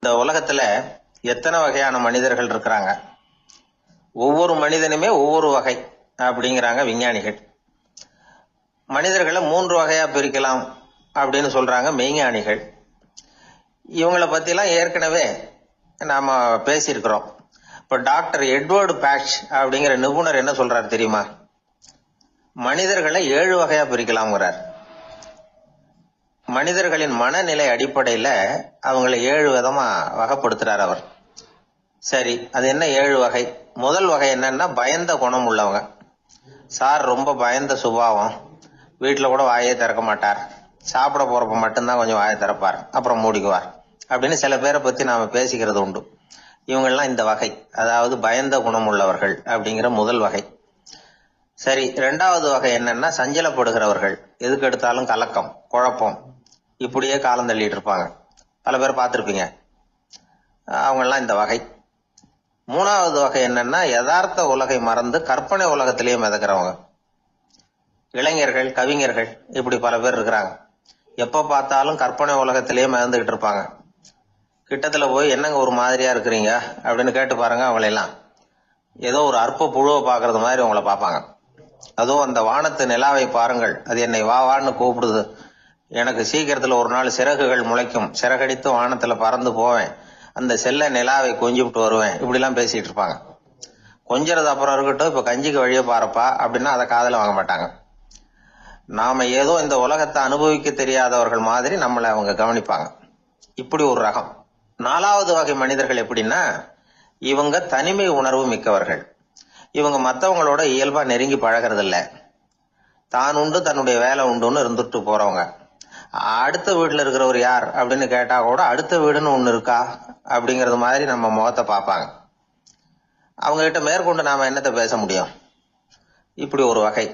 இந்த உலகத்துல எத்தனை வகையான மனிதர்கள் இருக்கிறாங்க, ஒவ்வொரு மனிதனுமே ஒவ்வொரு வகை அப்படிங்கிறாங்க விஞ்ஞானிகள். மனிதர்களை 3 வகையா பிரிக்கலாம் அப்படின்னு சொல்றாங்க மெய்ஞானிகள். இவங்களை பத்திலாம் ஏற்கனவே நாம பேசியிருக்கிறோம். இப்ப டாக்டர் எட்வர்டு பேட்ச் அப்படிங்கிற நிபுணர் என்ன சொல்றாரு தெரியுமா, மனிதர்களை 7 வகையா பிரிக்கலாம்ங்கிறார். மனிதர்களின் மனநிலை அடிப்படையில அவங்களை 7 விதமா வகைப்படுத்துறார் அவர். சரி, அது என்ன 7 வகை? முதல் வகை என்னன்னா பயந்த குணம் உள்ளவங்க. சார் ரொம்ப பயந்த சுபாவம், வீட்டில் கூட வாயே திறக்க மாட்டார், சாப்பிட போறப்ப மட்டும்தான் கொஞ்சம் வாயை திறப்பார், அப்புறம் மூடிக்குவார் அப்படின்னு சில பேரை பத்தி நாம பேசிக்கிறது உண்டு. இவங்கெல்லாம் இந்த வகை, அதாவது பயந்த குணம் உள்ளவர்கள் அப்படிங்கிற முதல் வகை. சரி, 2வது வகை என்னன்னா சஞ்சலப்படுகிறவர்கள், எதுக்கு எடுத்தாலும் கலக்கம் குழப்பம், இப்படியே காலம் தள்ளிட்டு இருப்பாங்க. பல பேர் பார்த்துருப்பீங்க, அவங்கெல்லாம் இந்த வகை. 3வது வகை என்னன்னா யதார்த்த உலகை மறந்து கற்பனை உலகத்திலேயே மிதக்கிறவங்க. இளைஞர்கள், கவிஞர்கள், இப்படி பல பேர் இருக்கிறாங்க. எப்ப பார்த்தாலும் கற்பனை உலகத்திலேயே மிதந்துகிட்டு இருப்பாங்க. கிட்டத்துல போய் என்னங்க ஒரு மாதிரியா இருக்கிறீங்க அப்படின்னு கேட்டு பாருங்க, அவங்களெல்லாம் ஏதோ ஒரு அற்ப புழுவை பாக்குறது மாதிரி அவங்கள பார்ப்பாங்க. அதுவும் அந்த வானத்து நிலாவை பாருங்கள், அது என்னை வா வான்னு கூப்பிடுது, எனக்கு சீக்கிரத்துல ஒரு நாள் சிறகுகள் முளைக்கும், சிறகடித்து வானத்துல பறந்து போவேன், அந்த செல்ல நிலாவை கொஞ்சிவிட்டு வருவேன், இப்படிலாம் பேசிட்டு இருப்பாங்க. கொஞ்சிறது அப்புறம் இருக்கட்டும், இப்ப கஞ்சிக்கு வழியே பாருப்பா அப்படின்னா அதை காதுல வாங்க மாட்டாங்க. நாம ஏதோ இந்த உலகத்தை அனுபவிக்க தெரியாதவர்கள் மாதிரி நம்மளை அவங்க கவனிப்பாங்க. இப்படி ஒரு ரகம். 4வது வகை மனிதர்கள் எப்படின்னா, இவங்க தனிமை உணர்வு மிக்கவர்கள். இவங்க மற்றவங்களோட இயல்பா நெருங்கி பழகிறது இல்ல, தான் உண்டு தன்னுடைய வேலை உண்டுன்னு இருந்துட்டு போறவங்க. அடுத்த வீட்டுல இருக்கிறவர் யார் அப்படின்னு கேட்டா கூட அடுத்த வீடுன்னு ஒண்ணு இருக்கா அப்படிங்கறது மாதிரி நம்ம முகத்தை பார்ப்பாங்க. அவங்க கிட்ட மேற்கொண்டு நாம என்னத்தை பேச முடியும்? இப்படி ஒரு வகை.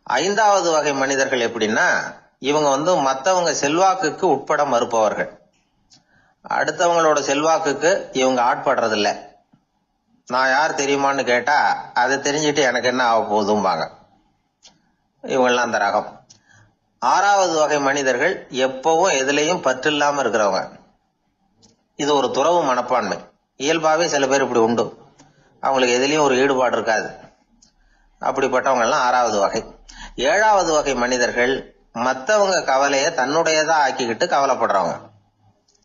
5வது வகை மனிதர்கள் எப்படின்னா, இவங்க வந்து மற்றவங்க செல்வாக்குக்கு உட்பட மறுப்பவர்கள். அடுத்தவங்களோட செல்வாக்குக்கு இவங்க ஆட்படுறதில்ல. நான் யார் தெரியுமான்னு கேட்டா அதை தெரிஞ்சுட்டு எனக்கு என்ன ஆக போதும்பாங்க. இவங்கெல்லாம் அந்த ரகம். 6வது வகை மனிதர்கள் எப்பவும் எதுலையும் பற்று இல்லாம இருக்கிறவங்க. இது ஒரு துறவு மனப்பான்மை. இயல்பாவே சில பேர் இப்படி உண்டு, அவங்களுக்கு எதுலயும் ஒரு ஈடுபாடு இருக்காது. அப்படிப்பட்டவங்க எல்லாம் 6வது வகை. 7வது வகை மனிதர்கள் மற்றவங்க கவலையை தன்னுடையதா ஆக்கிக்கிட்டு கவலைப்படுறவங்க.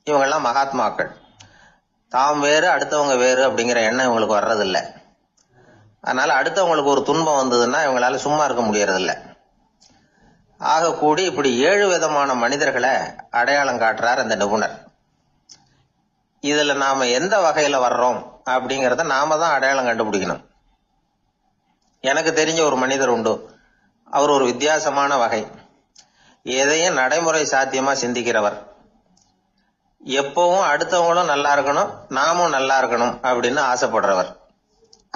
இவங்கெல்லாம் மகாத்மாக்கள். தாம் வேறு அடுத்தவங்க வேறு அப்படிங்கிற எண்ணம் இவங்களுக்கு வர்றதில்லை. அதனால அடுத்தவங்களுக்கு ஒரு துன்பம் வந்ததுன்னா இவங்களால சும்மா இருக்க முடியறதில்லை. ஆக கூடி இப்படி 7 விதமான மனிதர்களை அடையாளம் காட்டுறார் அந்த நிபுணர். இதுல நாம எந்த வகையில வர்றோம் அப்படிங்கறத நாம தான் அடையாளம் கண்டுபிடிக்கணும். எனக்கு தெரிஞ்ச ஒரு மனிதர் உண்டு. அவர் ஒரு வித்தியாசமான வகை. எதையும் நடைமுறை சாத்தியமா சிந்திக்கிறவர். எப்பவும் அடுத்தவங்களும் நல்லா இருக்கணும், நாமும் நல்லா இருக்கணும் அப்படின்னு ஆசைப்படுறவர்.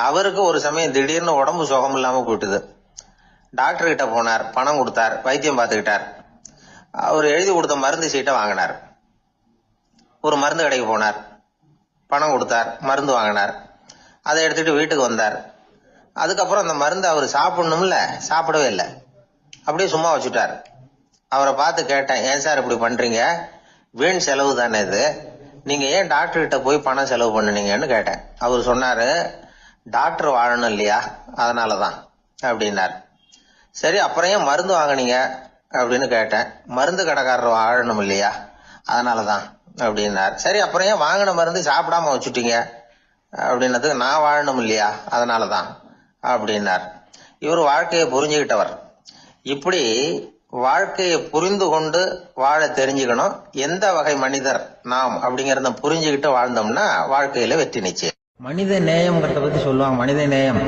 அவருக்கு ஒரு சமயம் திடீர்னு உடம்பு சுகம் இல்லாம போயிட்டுது. டாக்டர் கிட்ட போனார், பணம் கொடுத்தார், வைத்தியம் பார்த்துக்கிட்டார். அவர் எழுதி கொடுத்த மருந்து சீட்டை வாங்கினார். ஒரு மருந்து கடைக்கு போனார், பணம் கொடுத்தார், மருந்து வாங்கினார். அதை எடுத்துட்டு வீட்டுக்கு வந்தார். அதுக்கப்புறம் அந்த மருந்து அவர் சாப்பிடணும்ல, சாப்பிடவே இல்லை, அப்படியே சும்மா வச்சுட்டார். அவரை பார்த்து கேட்டேன், ஏன் சார் இப்படி பண்றீங்க, வீண் செலவு தானே இது, நீங்க ஏன் டாக்டர் கிட்ட போய் பணம் செலவு பண்ணுனீங்கன்னு கேட்டேன். அவர் சொன்னாரு, டாக்டர் வாழணும் இல்லையா, அதனாலதான் அப்படின்னார். சரி, அப்புறம் ஏன் மருந்து வாங்கினீங்க அப்படின்னு கேட்டேன். மருந்து கடைக்காரர் வாழணும் இல்லையா, அதனாலதான் அப்படின்னார். சரி, அப்புறம் ஏன் வாங்கின மருந்து சாப்பிடாம வச்சுட்டீங்க அப்படின்னதுக்கு, நான் வாழணும் இல்லையா அதனாலதான் அப்படின்னார். இவர் வாழ்க்கையை புரிஞ்சுக்கிட்டவர். இப்படி வாழ்க்கையை புரிந்து கொண்டு வாழ தெரிஞ்சுக்கணும். எந்த வகை மனிதர் நாம் அப்படிங்கறத புரிஞ்சுக்கிட்டு வாழ்ந்தோம்னா வாழ்க்கையில வெற்றி நிச்சயம். மனித நேயம்ங்கிறத பத்தி சொல்லுவாங்க. மனித நேயம்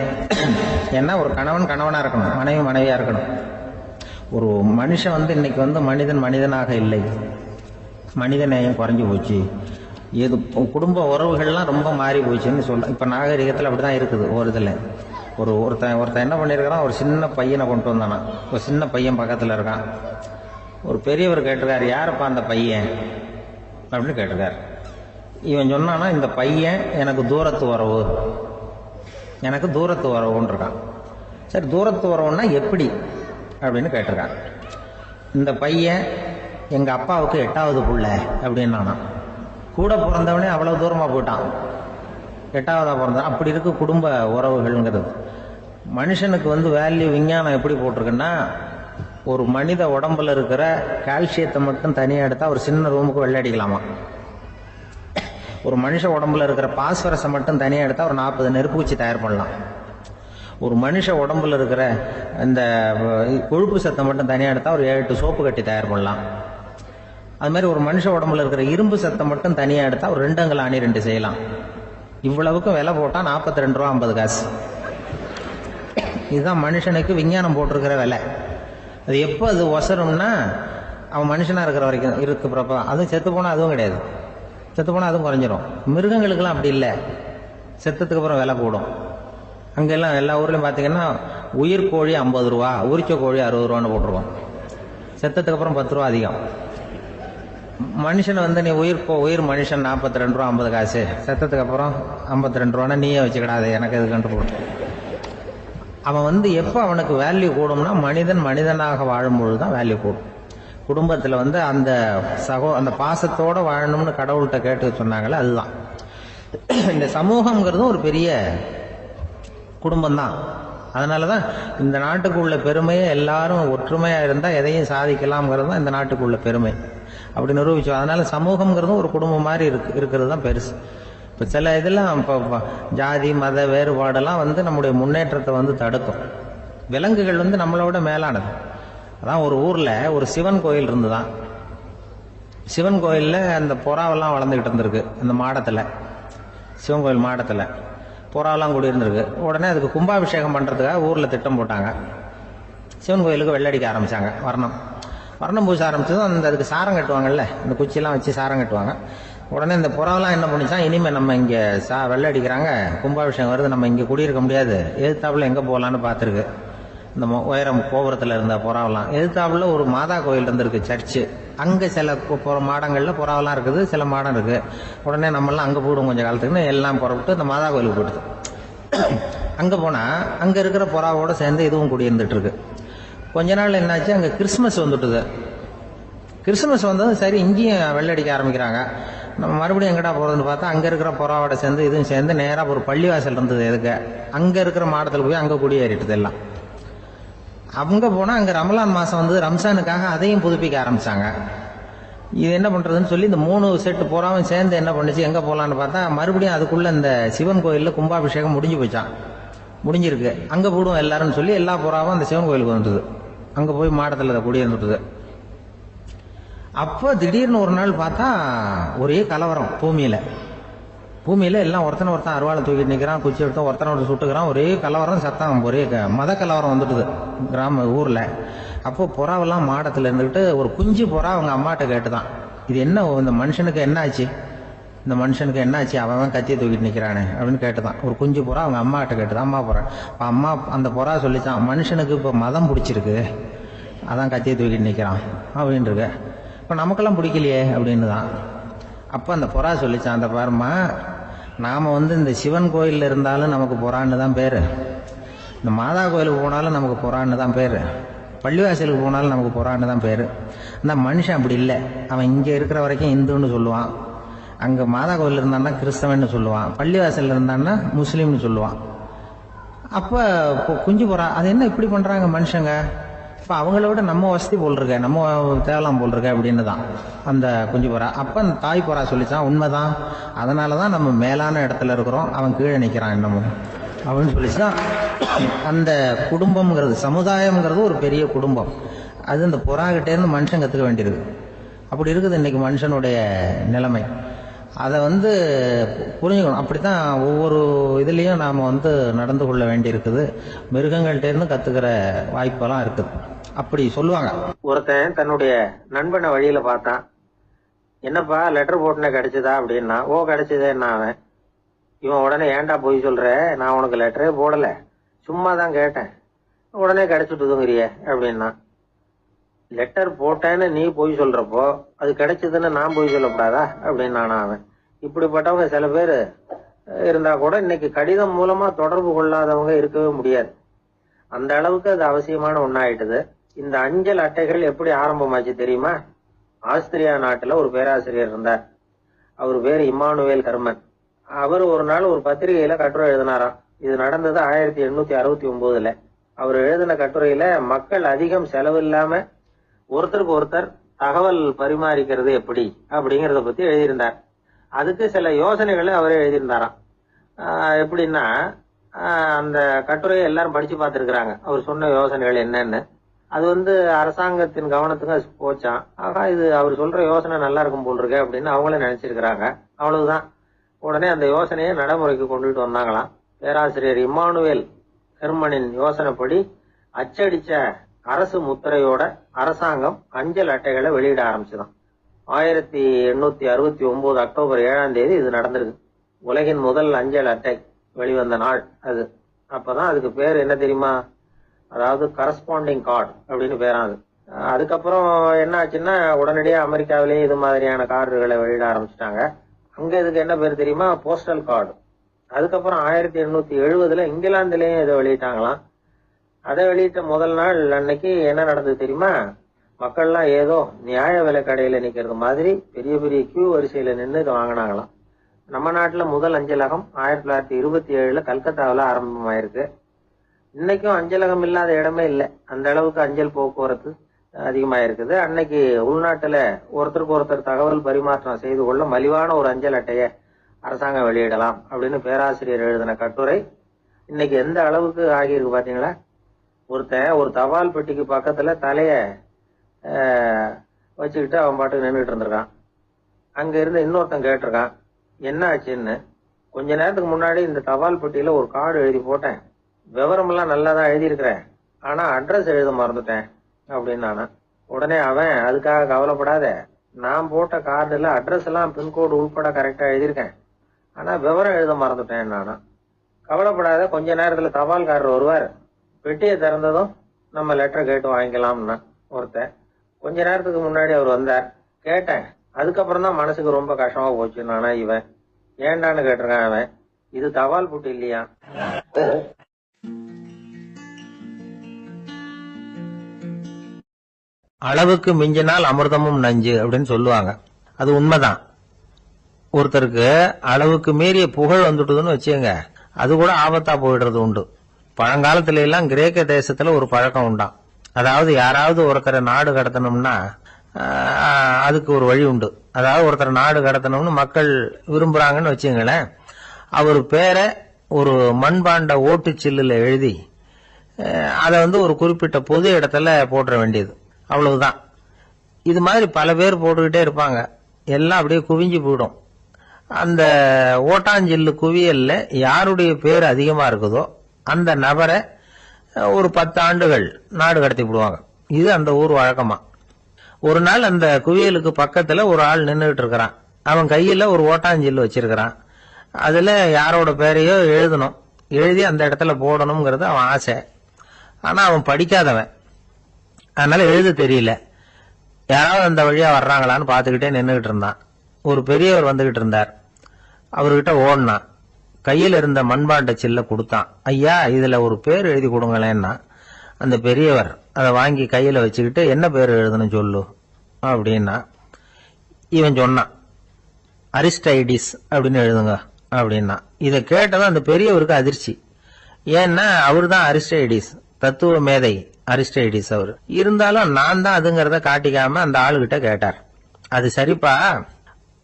ஏன்னா ஒரு கணவன் கணவனா இருக்கணும், மனைவி மனைவியா இருக்கணும். ஒரு மனுஷன் இன்னைக்கு மனிதனாக இல்லை. மனித நேயம் குறைஞ்சு போச்சு. எது குடும்ப உறவுகள்லாம் ரொம்ப மாறி போச்சுன்னு சொல்ல. இப்ப நாகரிகத்துல அப்படிதான் இருக்குது. ஒரு இதுல ஒருத்தன் என்ன பண்ணிருக்கான், ஒரு சின்ன பையனை கொண்டு வந்தானா. ஒரு சின்ன பையன் பக்கத்துல இருக்கான். ஒரு பெரியவர் கேட்டிருக்காரு, யாரப்பா அந்த பையன் அப்படின்னு கேட்டிருக்காரு. இவன் சொன்னானா, இந்த பையன் எனக்கு தூரத்து உறவுன்னு இருக்கான். சரி, தூரத்து உறவுன்னா எப்படி அப்படின்னு கேட்டிருக்கான். இந்த பையன் எங்க அப்பாவுக்கு 8வது புள்ள அப்படின்னானா. கூட பிறந்தவனே அவ்வளவு தூரமா போயிட்டான், 8வதா பிறந்தான். அப்படி இருக்கு குடும்ப உறவுகள்ங்கிறது. மனுஷனுக்கு வேல்யூ விஞ்ஞானம் எப்படி போட்டிருக்குன்னா, ஒரு மனித உடம்புல இருக்கிற கால்சியத்தை மட்டும் தனியா எடுத்தா ஒரு சின்ன ரூமுக்கு வெள்ளை அடிக்கலாமா. ஒரு மனுஷ உடம்புல இருக்கிற பாஸ்பரஸை மட்டும் தனியா எடுத்தா ஒரு 40 நெருப்பு வச்சு தயார் பண்ணலாம். ஒரு மனுஷ உடம்புல இருக்கிற இந்த கொழுப்பு சத்தை மட்டும் தனியா எடுத்தா ஒரு 7 சோப்பு கட்டி தயார் பண்ணலாம். அது மாதிரி ஒரு மனுஷ உடம்புல இருக்கிற இரும்பு சத்தை மட்டும் தனியா எடுத்தா ஒரு 2 அங்குல ஆணி 2 செய்யலாம். இவ்வளவுக்கும் விலை போட்டா 42 ரூபா 50 காசு. இதுதான் மனுஷனுக்கு விஞ்ஞானம் போட்டிருக்கிற விலை. அது எப்போ அது ஒசரும்னா, அவன் மனுஷனா இருக்கிற வரைக்கும் இருக்கிறப்ப. அதுவும் செத்து போனா அதுவும் கிடையாது, செத்து போனா அதுவும் குறைஞ்சிரும். மிருகங்களுக்கெல்லாம் அப்படி இல்லை, செத்ததுக்கு அப்புறம் விலை கூடும். அங்கெல்லாம் எல்லா ஊர்லயும் பாத்தீங்கன்னா உயிர் கோழி 50 ரூபா, உரிச்ச கோழி 60 ரூபான்னு போட்டிருக்கோம். செத்ததுக்கு அப்புறம் 10 ரூபா அதிகம். மனுஷன் நீ உயிர் மனுஷன் 42 ரூபா 50 காசு, செத்ததுக்கு அப்புறம் 52 ரூபான்னா நீயே வச்சுக்கிடாது, எனக்கு இது கண்டு போட்டு. அவன் எப்போ அவனுக்கு வேல்யூ கூடும்னா, மனிதனாக வாழும்பொழுதுதான் வேல்யூ கூடும். குடும்பத்துல அந்த பாசத்தோட வாழணும்னு கடவுள்கிட்ட கேட்டு சொன்னாங்களே, அதுதான். இந்த சமூகம்ங்கிறது ஒரு பெரிய குடும்பம் தான். அதனாலதான் இந்த நாட்டுக்குள்ள பெருமையை எல்லாரும் ஒற்றுமையா இருந்தா எதையும் சாதிக்கலாம்ங்கிறது தான் இந்த நாட்டுக்குள்ள பெருமை. அப்படி நிரூபிச்சோம். அதனால சமூகம்ங்கிறதும் ஒரு குடும்பம் மாதிரி இருக்கிறது தான் பெருசு. இப்ப சில இதெல்லாம் ஜாதி மத வேறுபாடெல்லாம் நம்முடைய முன்னேற்றத்தை தடுக்கும். விலங்குகள் நம்மளோட மேலானது. அதான் ஒரு ஊர்ல ஒரு சிவன் கோயில் இருந்துதான். சிவன் கோயில்ல அந்த புறாவெல்லாம் வளர்ந்துகிட்டு இருந்திருக்கு. அந்த மாடத்துல, சிவன் கோயில் மாடத்துல புறாவெல்லாம் கூடி இருந்திருக்கு. உடனே அதுக்கு கும்பாபிஷேகம் பண்றதுக்காக ஊர்ல திட்டம் போட்டாங்க. சிவன் கோயிலுக்கு வெள்ளடிக்க ஆரம்பிச்சாங்க. வர்ணம் பூச ஆரம்பிச்சதும் அதுக்கு சாரம் கட்டுவாங்கல்ல, இந்த குச்சியெல்லாம் வச்சு சாரம் கட்டுவாங்க. உடனே இந்த புறாவெல்லாம் என்ன பண்ணிச்சான், இனிமே நம்ம இங்க வெள்ளை அடிக்கிறாங்க, கும்பாபிஷேகம் வருது, நம்ம இங்க குடியிருக்க முடியாது, எதிர்த்தாப்புல எங்க போகலான்னு பார்த்துருக்கு. இந்த உயரம் கோபுரத்துல இருந்த புறாவெல்லாம் எதிர்த்தாப்புல ஒரு மாதா கோயில் இருந்திருக்கு, சர்ச்சு. அங்க சில மாடங்கள்ல புறாவெல்லாம் இருக்குது, சில மாடம் இருக்கு. உடனே நம்மெல்லாம் அங்க போயிடும் கொஞ்சம் காலத்துக்குன்னு எல்லாம் புறப்பட்டு இந்த மாதா கோயிலுக்கு போயிடுது. அங்க போனா அங்க இருக்கிற புறாவோட சேர்ந்து இதுவும் குடியிருந்துட்டு இருக்கு. கொஞ்ச நாள் என்னாச்சு, அங்க கிறிஸ்துமஸ் வந்துட்டுது. கிறிஸ்துமஸ் வந்தது சரி, இங்கேயும் வெள்ளடிக்க ஆரம்பிக்கிறாங்க. நம்ம மறுபடியும் எங்கடா போறதுன்னு பார்த்தா, அங்க இருக்கிற புறாவோட சேர்ந்து இதுவும் சேர்ந்து நேரா ஒரு பள்ளிவாசல் இருந்தது. எதுக்கு அங்க இருக்கிற மாடத்துல போய் அங்க குடியேறிட்டுது எல்லாம். அங்க போனா அங்க ரமலான் மாசம் வந்து ரம்ஜானுக்காக அதையும் புதுப்பிக்க ஆரம்பிச்சாங்க. இது என்ன பண்றதுன்னு சொல்லி இந்த 3 செட்டு புறாவும் சேர்ந்து என்ன பண்ணுச்சு, எங்க போலான்னு பார்த்தா மறுபடியும் அதுக்குள்ள இந்த சிவன் கோயில்ல கும்பாபிஷேகம் முடிஞ்சு போச்சான். முடிஞ்சிருக்கு, அங்க போடுவோம் எல்லாரும் சொல்லி எல்லா புறாவும் அந்த சிவன் கோயிலுக்கு வந்துடுது. அங்க போய் மாடத்துல குடியிருந்துட்டுது. அப்போ திடீர்னு ஒரு நாள் பார்த்தா ஒரே கலவரம் பூமியில எல்லாம் ஒருத்தன் அருவாளை தூக்கிட்டு நிற்கிறான், குச்சி எடுத்து ஒருத்தனை சுட்டுக்கிறான், ஒரே கலவரம், சத்தம், ஒரே மத கலவரம் வந்துட்டுது ஊர்ல. அப்போ புறாவெல்லாம் மாடத்துல இருந்துக்கிட்டு ஒரு குஞ்சு புறா அவங்க அம்மாட்ட கேட்டுதான், இது என்ன இந்த மனுஷனுக்கு என்ன ஆச்சு, அவன் கத்தியை தூக்கிட்டு நிற்கிறானே அப்படின்னு கேட்டுதான். ஒரு குஞ்சு புறா அவங்க அம்மாட்ட கேட்டுதான். அம்மா புறா அம்மா அந்த புறா சொல்லிச்சான், மனுஷனுக்கு இப்போ மதம் பிடிச்சிருக்கு, அதான் கத்தியை தூக்கிட்டு நிற்கிறான் அப்படின்னு இருக்கு. இப்போ நமக்கெல்லாம் பிடிக்கலையே அப்படின்னு தான். அப்போ அந்த புறா சொல்லிச்சான், அந்த பாருமா, நாம் இந்த சிவன் கோயிலில் இருந்தாலும் நமக்கு புறான்னு தான் பேர், இந்த மாதா கோயிலுக்கு போனாலும் நமக்கு புறான்னு தான் பேர், பள்ளிவாசலுக்கு போனாலும் நமக்கு புறான்னு தான் பேர். அந்த மனுஷன் அப்படி இல்லை, அவன் இங்கே இருக்கிற வரைக்கும் இந்துன்னு சொல்லுவான், அங்கே மாதா கோயில் இருந்தான்னா கிறிஸ்தவன்னு சொல்லுவான், பள்ளிவாசலில் இருந்தான்னா முஸ்லீம்னு சொல்லுவான். அப்போ குஞ்சு புறா அது என்ன இப்படி பண்ணுறாங்க மனுஷங்க, இப்போ அவங்கள விட நம்ம வசதி போல் இருக்க, நம்ம தேவலாம் போல் இருக்க அப்படின்னு தான் அந்த குஞ்சு புறா. அப்போ அந்த தாய் புறா சொல்லிச்சான், உண்மைதான், அதனால தான் நம்ம மேலான இடத்துல இருக்கிறோம், அவன் கீழே நிற்கிறான் இன்னமும் அப்படின்னு சொல்லிச்சுதான். அந்த குடும்பம்ங்கிறது, சமுதாயம்ங்கிறது ஒரு பெரிய குடும்பம். அது இந்த புறாகிட்டேருந்து மனுஷன் கற்றுக்க வேண்டியிருக்கு. அப்படி இருக்குது இன்னைக்கு மனுஷனுடைய நிலைமை. அதை புரிஞ்சுக்கணும். அப்படித்தான் ஒவ்வொரு இதுலேயும் நாம் நடந்து கொள்ள வேண்டியிருக்குது. மிருகங்கள்டேருந்து கற்றுக்கிற வாய்ப்பெல்லாம் இருக்குது. அப்படி சொல்லுவாங்க. ஒருத்தன் தன்னுடைய நண்பனை வழியில பார்த்தான். என்னப்பா லெட்டர் போட்டுனே கிடைச்சதா அப்படின்னா, ஓ கிடைச்சதேன்னா அவன். இவன் உடனே, ஏன்டா போய் சொல்ற, நான் உனக்கு லெட்டரே போடல, சும்மா தான் கேட்டேன், உடனே கிடைச்சிட்டுதுங்கிறிய அப்படின்னா. லெட்டர் போட்டேன்னு நீ போய் சொல்றப்போ அது கிடைச்சதுன்னு நான் போய் சொல்லக்கூடாதா அப்படின்னு நானா அவன். இப்படிப்பட்டவங்க சில பேர் இருந்தா கூட இன்னைக்கு கடிதம் மூலமா தொடர்பு கொள்ளாதவங்க இருக்கவே முடியாது. அந்த அளவுக்கு அது அவசியமான ஒன்னாயிட்டுது. இந்த அஞ்சல் அட்டைகள் எப்படி ஆரம்பமாச்சு தெரியுமா? ஆஸ்திரியா நாட்டுல ஒரு பேராசிரியர் இருந்தார். அவர் பேர் இம்மானுவேல் ஹெர்மன். அவர் ஒரு நாள் ஒரு பத்திரிகையில கட்டுரை எழுதினாராம். இது நடந்தது 1869. அவர் எழுதின கட்டுரையில மக்கள் அதிகம் செலவில்லாம ஒருத்தருக்கு ஒருத்தர் தகவல் பரிமாறிக்கிறது எப்படி அப்படிங்கறத பத்தி எழுதியிருந்தார். அதுக்கு சில யோசனைகளை அவரே எழுதியிருந்தாராம். எப்படின்னா, அந்த கட்டுரையை எல்லாரும் படிச்சு பார்த்திருக்கிறாங்க, அவர் சொன்ன யோசனைகள் என்னன்னு. அது அரசாங்கத்தின் கவனத்துக்கு போச்சான். ஆகா, இது அவர் சொல்ற யோசனை நல்லா இருக்கும் போல் இருக்கு அப்படின்னு அவங்களே நினைச்சிருக்கிறாங்க. அவ்வளவுதான். உடனே அந்த யோசனையை நடைமுறைக்கு கொண்டுட்டு வந்தாங்களாம். பேராசிரியர் இம்மானுவேல் ஹெர்மனின் யோசனைப்படி அச்சடிச்ச அரசு முத்திரையோட அரசாங்கம் அஞ்சல் அட்டைகளை வெளியிட ஆரம்பிச்சுதான். 1869 அக்டோபர் 7ஆம் தேதி இது நடந்திருக்கு. உலகின் முதல் அஞ்சல் அட்டை வெளிவந்த நாள் அது. அப்பதான் அதுக்கு பேர் என்ன தெரியுமா? அதாவது கரஸ்பாண்டிங் கார்டு அப்படின்னு பேராது. அதுக்கப்புறம் என்ன ஆச்சுன்னா, உடனடியாக அமெரிக்காவிலேயே இது மாதிரியான கார்டுகளை வெளியிட ஆரம்பிச்சிட்டாங்க. அங்க இதுக்கு என்ன பேர் தெரியுமா? Postal card. அதுக்கப்புறம் 1870 இங்கிலாந்துலயும் இதை வெளியிட்டாங்களாம். அதை வெளியிட்ட முதல் நாள் அன்னைக்கு என்ன நடந்தது தெரியுமா? மக்கள்லாம் ஏதோ நியாய விலை கடையில நிக்கிறது மாதிரி பெரிய பெரிய கியூ வரிசையில நின்று இதை வாங்கினாங்களாம். நம்ம நாட்டுல முதல் அஞ்சலகம் 1927 கல்கத்தாவில் ஆரம்பமாயிருக்கு. இன்னைக்கும் அஞ்சலகம் இல்லாத இடமே இல்லை. அந்த அளவுக்கு அஞ்சல் போக்குவரத்து அதிகமாயிருக்குது. அன்னைக்கு உள்நாட்டுல ஒருத்தருக்கு ஒருத்தர் தகவல் பரிமாற்றம் செய்து கொள்ள மலிவான ஒரு அஞ்சல் அட்டையை அரசாங்கம் வெளியிடலாம் அப்படின்னு பேராசிரியர் எழுதின கட்டுரை இன்னைக்கு எந்த அளவுக்கு ஆகியிருக்கு பாத்தீங்களா? ஒருத்தன் ஒரு தபால் பெட்டிக்கு பக்கத்துல தலைய வச்சுக்கிட்டு அவன் பாட்டுக்கு நின்றுட்டு இருந்திருக்கான். அங்க இருந்து இன்னொருத்தன் கேட்டிருக்கான், என்ன ஆச்சுன்னு. கொஞ்ச நேரத்துக்கு முன்னாடி இந்த தபால் பெட்டியில ஒரு கார்டு எழுதி போட்டேன், விவரம் எல்லாம் நல்லா தான் எழுதியிருக்கிறேன், ஆனா அட்ரஸ் எழுத மறந்துட்டேன் அப்படின்னு நானா. உடனே அவன், அதுக்காக கவலைப்படாத, நான் போட்ட கார்டுல அட்ரஸ் எல்லாம் பின்கோடு உள்பட கரெக்டா எழுதியிருக்கேன், ஆனா விவரம் எழுத மறந்துட்டேன் நானா. கவலைப்படாத, கொஞ்ச நேரத்துல தபால்காரர் வருவார், பெட்டியை திறந்ததும் நம்ம லெட்டர் கேட்டு வாங்கிக்கலாம்னா ஒருத்தன். கொஞ்ச நேரத்துக்கு முன்னாடி அவர் வந்தார், கேட்டேன், அதுக்கப்புறம் தான் மனசுக்கு ரொம்ப கஷ்டமா போச்சு நானா. இவன் ஏண்டான்னு கேட்டிருக்கான். அவன், இது தபால் புட்டு இல்லையா? அளவுக்கு மிஞ்சினால் அமிர்தமும் நஞ்சு அப்படின்னு சொல்லுவாங்க. அது உண்மைதான். ஒருத்தருக்கு அளவுக்கு மீறிய புகழ் வந்துட்டுதுன்னு வச்சுங்க, அது கூட ஆபத்தா போயிடுறது உண்டு. பழங்காலத்துல எல்லாம் கிரேக்க தேசத்துல ஒரு பழக்கம் உண்டாம். அதாவது யாராவது ஒருத்தரை நாடு கடத்தணும்னா அதுக்கு ஒரு வழி உண்டு. அதாவது ஒருத்தரை நாடு கடத்தணும்னு மக்கள் விரும்புறாங்கன்னு வச்சுங்களேன், அவர் பேரை ஒரு மண்பாண்ட ஓட்டுச்சில்லுல எழுதி அதை ஒரு குறிப்பிட்ட பொது இடத்துல போட்டுற வேண்டியது, அவ்வளவுதான். இது மாதிரி பல பேர் போட்டுக்கிட்டே இருப்பாங்க, எல்லாம் அப்படியே குவிஞ்சு போயிடும். அந்த ஓட்டாஞ்சில்லு குவியல்ல யாருடைய பேர் அதிகமா இருக்குதோ அந்த நபரை ஒரு 10 ஆண்டுகள் நாடு கடத்தி விடுவாங்க. இது அந்த ஊர் வழக்கமா. ஒரு நாள் அந்த குவியலுக்கு பக்கத்துல ஒரு ஆள் நின்றுகிட்டு இருக்கிறான். அவன் கையில ஒரு ஓட்டாஞ்சில்லு வச்சிருக்கிறான். அதுல யாரோட பேரையோ எழுதணும், எழுதி அந்த இடத்துல போடணுங்கிறது அவன் ஆசை. ஆனா அவன் படிக்காதவன், அதனால எழுத தெரியல. யாராவது அந்த வழியா வர்றாங்களான்னு பாத்துக்கிட்டே நின்றுகிட்டு இருந்தான். ஒரு பெரியவர் வந்துகிட்டு இருந்தார். அவர்கிட்ட ஓடினான். கையில இருந்த மண்பாண்ட சில்ல கொடுத்தான். ஐயா, இதுல ஒரு பேர் எழுதி கொடுங்களேன்னா அந்த பெரியவர் அதை வாங்கி கையில வச்சுக்கிட்டு, என்ன பேர் எழுதணும் சொல்லு அப்படின்னா இவன் சொன்னான், அரிஸ்டைடிஸ் அப்படின்னு எழுதுங்க அப்படின்னா. இதை கேட்டதும் அந்த பெரியவருக்கு அதிர்ச்சி. ஏன்னா அவரு தான் அரிஸ்டைடிஸ், தத்துவ மேதை அரிஸ்டைடிஸ் அவர். இருந்தாலும் நான் தான் அதுங்கிறத காட்டிக்காம அந்த ஆளுகிட்ட கேட்டார், அது சரிப்பா,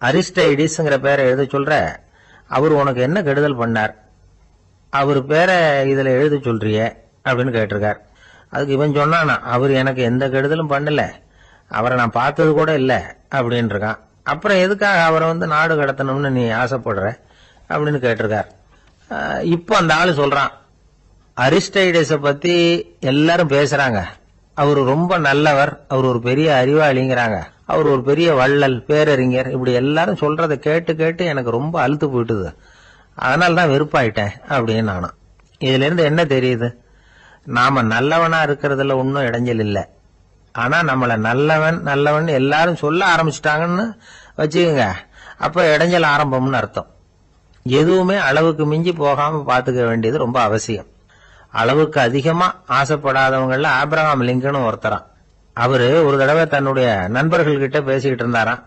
அரிஸ்டைடிஸ்ங்கிற பேரை எழுத சொல்ற, அவர் உனக்கு என்ன கெடுதல் பண்ணார், அவர் பேரை இதுல எழுத சொல்றிய அப்படின்னு கேட்டிருக்கார். அதுக்கு இவன் சொன்னானா, அவர் எனக்கு எந்த கெடுதலும் பண்ணல, அவரை நான் பார்த்தது கூட இல்லை அப்படின்னு இருக்கான். அப்புறம் எதுக்காக அவரை நாடு கடத்தணும்னு நீ ஆசைப்படுற அப்படின்னு கேட்டிருக்கார். இப்போ அந்த ஆளு சொல்றான், அரிஸ்டைடஸ பத்தி எல்லாரும் பேசுறாங்க, அவர் ரொம்ப நல்லவர், அவர் ஒரு பெரிய அறிவாளிங்கிறாங்க, அவர் ஒரு பெரிய வள்ளல், பேரறிஞர், இப்படி எல்லாரும் சொல்றதை கேட்டு கேட்டு எனக்கு ரொம்ப அழுத்து போயிட்டுது, அதனால்தான் வெறுப்பாயிட்டேன் அப்படின்னு நானும். இதுல இருந்து என்ன தெரியுது, நாம நல்லவனா இருக்கிறதுல ஒன்னும் இடைஞ்சல் இல்லை. ஆனா நம்மள நல்லவன் நல்லவன் எல்லாரும் சொல்ல ஆரம்பிச்சுட்டாங்கன்னு வச்சுக்கோங்க, அப்ப இடைஞ்சல் ஆரம்பம்னு அர்த்தம். எதுவுமே அளவுக்கு மிஞ்சி போகாம பாத்துக்க வேண்டியது ரொம்ப அவசியம். அளவுக்கு அதிகமா ஆசைப்படாதவங்கள ஆபிரகாம் லிங்கனும் ஒருத்தரான். அவரு ஒரு தடவை தன்னுடைய நண்பர்கள் கிட்ட பேசிக்கிட்டு இருந்தாராம்.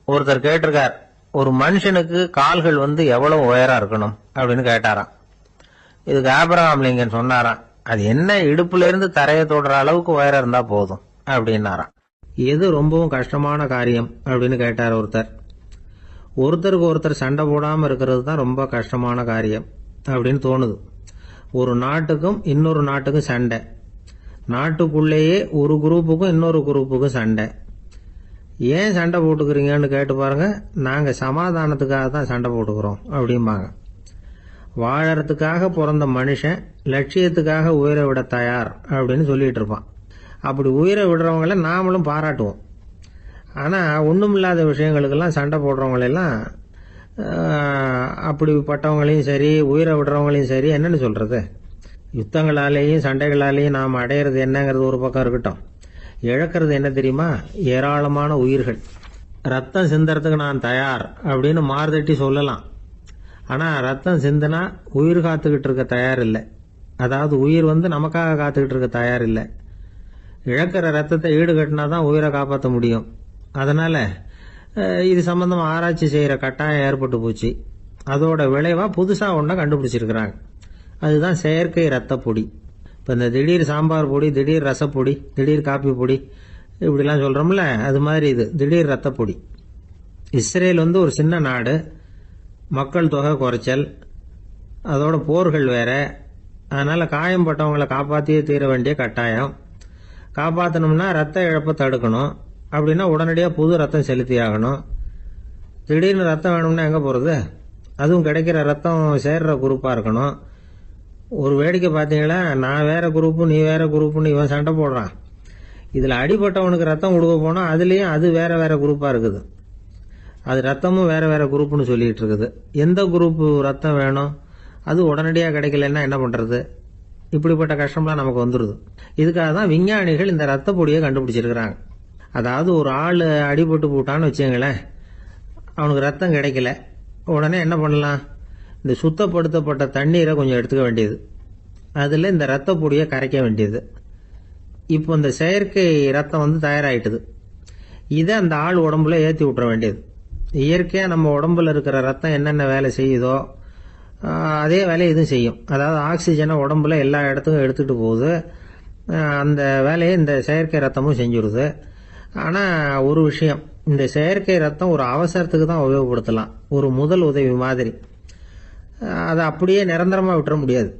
ஒருத்தர் கேட்டிருக்கார், ஒரு மனுஷனுக்கு கால்கள் எவ்வளவு உயரம் இருக்கணும் அப்படின்னு கேட்டாராம். இதுக்கு ஆபிரகாம் லிங்கன் சொன்னாராம், அது என்ன, இடுப்புல இருந்து தரையை தொடுற அளவுக்கு உயரம் இருந்தா போதும் அப்படின்னாராம். எது ரொம்பவும் கஷ்டமான காரியம் அப்படின்னு கேட்டார் ஒருத்தர். ஒருத்தருக்கு ஒருத்தர் சண்டை போடாம இருக்கிறது தான் ரொம்ப கஷ்டமான காரியம் அப்படின்னு தோணுது. ஒரு நாட்டுக்கும் இன்னொரு நாட்டுக்கும் சண்டை, நாட்டுக்குள்ளேயே ஒரு குரூப்புக்கும் இன்னொரு குரூப்புக்கும் சண்டை. ஏன் சண்டை போட்டுக்கிறீங்கன்னு கேட்டு பாருங்க, நாங்க சமாதானத்துக்காக தான் சண்டை போட்டுக்கிறோம் அப்படிம்பாங்க. வாழறதுக்காக பிறந்த மனுஷன் லட்சியத்துக்காக உயிரை விட தயார் அப்படின்னு சொல்லிட்டு இருப்பான். அப்படி உயிரை விடுறவங்கள நாமளும் பாராட்டுவோம். ஆனா ஒண்ணுமில்லாத விஷயங்களுக்கெல்லாம் சண்டை போடுறவங்களெல்லாம், அப்படிப்பட்டவங்களையும் சரி உயிரை விடுறவங்களையும் சரி என்னன்னு சொல்றது, யுத்தங்களாலேயும் சண்டைகளாலேயும் நாம் அடையிறது என்னங்கிறது ஒரு பக்கம் இருக்கட்டும், இழக்கிறது என்ன தெரியுமா, ஏராளமான உயிர்கள். ரத்தம் சிந்தறதுக்கு நான் தயார் அப்படின்னு மார்தட்டி சொல்லலாம், ஆனா ரத்தம் சிந்தினா உயிர் காத்துக்கிட்டு இருக்க தயார் இல்லை. அதாவது உயிர் நமக்காக காத்துக்கிட்டு இருக்க தயார் இல்லை. இழக்கிற ரத்தத்தை ஈடு கட்டினாதான் உயிரை காப்பாற்ற முடியும். அதனால இது சம்பந்தமா ஆராய்ச்சி செய்யற கட்டாயம் ஏற்பட்டு போச்சு. அதோட விளைவா புதுசா ஒன்றை கண்டுபிடிச்சிருக்கிறாங்க. அதுதான் செயற்கை ரத்த பொடி. இப்ப இந்த திடீர் சாம்பார் பொடி, திடீர் ரசப்பொடி, திடீர் காப்பி பொடி இப்படிலாம் சொல்றோம்ல, அது மாதிரி இது திடீர் ரத்த பொடி. இஸ்ரேல் ஒரு சின்ன நாடு, மக்கள் தொகை குறைச்சல், அதோட போர்கள் வேற. அதனால காயம்பட்டவங்களை காப்பாற்றியே தீர வேண்டிய கட்டாயம். காப்பாற்றணும்னா ரத்த இழப்பை தடுக்கணும். அப்படின்னா உடனடியாக புது ரத்தம் செலுத்தி ஆகணும். திடீர்னு ரத்தம் வேணும்னா எங்கே போகிறது? அதுவும் கிடைக்கிற ரத்தம் சேர்ற குரூப்பாக இருக்கணும். ஒரு வேடிக்கை பார்த்தீங்களா, நான் வேற குரூப்பு நீ வேற குரூப்புன்னு இவன் சண்டை போடுறான். இதில் அடிபட்டவனுக்கு ரத்தம் கொடுக்க போனால் அதுலேயும் அது வேற வேற குரூப்பாக இருக்குது. அது ரத்தமும் வேற வேற குரூப்புன்னு சொல்லிட்டு இருக்குது. எந்த குரூப்பு ரத்தம் வேணும், அது உடனடியாக கிடைக்கலன்னா என்ன பண்ணுறது? இப்படிப்பட்ட கஷ்டம்லாம் நமக்கு வந்துடுது. இதுக்காக தான் விஞ்ஞானிகள் இந்த ரத்த பொடியை கண்டுபிடிச்சிருக்கிறாங்க. அதாவது ஒரு ஆள் அடிபட்டு போட்டான்னு வச்சுங்களேன், அவனுக்கு ரத்தம் கிடைக்கல, உடனே என்ன பண்ணலாம், இந்த சுத்தப்படுத்தப்பட்ட தண்ணீரை கொஞ்சம் எடுத்துக்க வேண்டியது, அதில் இந்த ரத்த பொடியை கரைக்க வேண்டியது. இப்போ இந்த செயற்கை ரத்தம் தயாராகிட்டுது. இதை அந்த ஆள் உடம்புல ஏற்றி விட்டுற வேண்டியது. இயற்கையாக நம்ம உடம்புல இருக்கிற ரத்தம் என்னென்ன வேலை செய்யுதோ அதே வேலையை இதுவும் செய்யும். அதாவது ஆக்சிஜனை உடம்புல எல்லா இடத்துக்கும் எடுத்துகிட்டு போகுது. அந்த வேலையை இந்த செயற்கை ரத்தமும் செஞ்சுருது. ஆனால் ஒரு விஷயம், இந்த செயற்கை ரத்தம் ஒரு அவசரத்துக்கு தான் உபயோகப்படுத்தலாம், ஒரு முதல் உதவி மாதிரி. அதை அப்படியே நிரந்தரமாக விட்டுற முடியாது.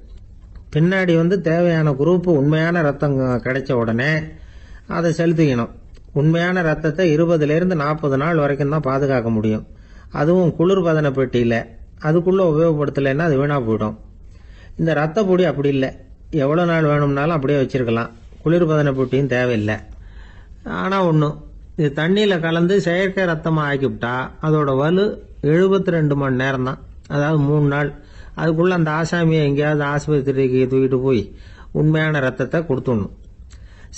பின்னாடி தேவையான குரூப் உண்மையான ரத்தம் கிடைச்ச உடனே அதை செலுத்திக்கணும். உண்மையான ரத்தத்தை 20லேருந்து 40 நாள் வரைக்கும் தான் பாதுகாக்க முடியும். அதுவும் குளிர்பதன பெட்டியில். அதுக்குள்ளே உபயோகப்படுத்தலைன்னா அது வீணாக போயிடும். இந்த ரத்த பொடி அப்படி இல்லை, எவ்வளோ நாள் வேணும்னாலும் அப்படியே வச்சுருக்கலாம். குளிர்பதன பெட்டியும் தேவையில்லை. ஆனால் ஒன்று, இது தண்ணியில் கலந்து செயற்கை ரத்தமாக ஆக்கிவிட்டா அதோட வலு 72 மணி நேரம் தான், அதாவது 3 நாள். அதுக்குள்ளே அந்த ஆசாமியை எங்கேயாவது ஆஸ்பத்திரிக்கு தூக்கிட்டு போய் உண்மையான ரத்தத்தை கொடுத்துடணும்.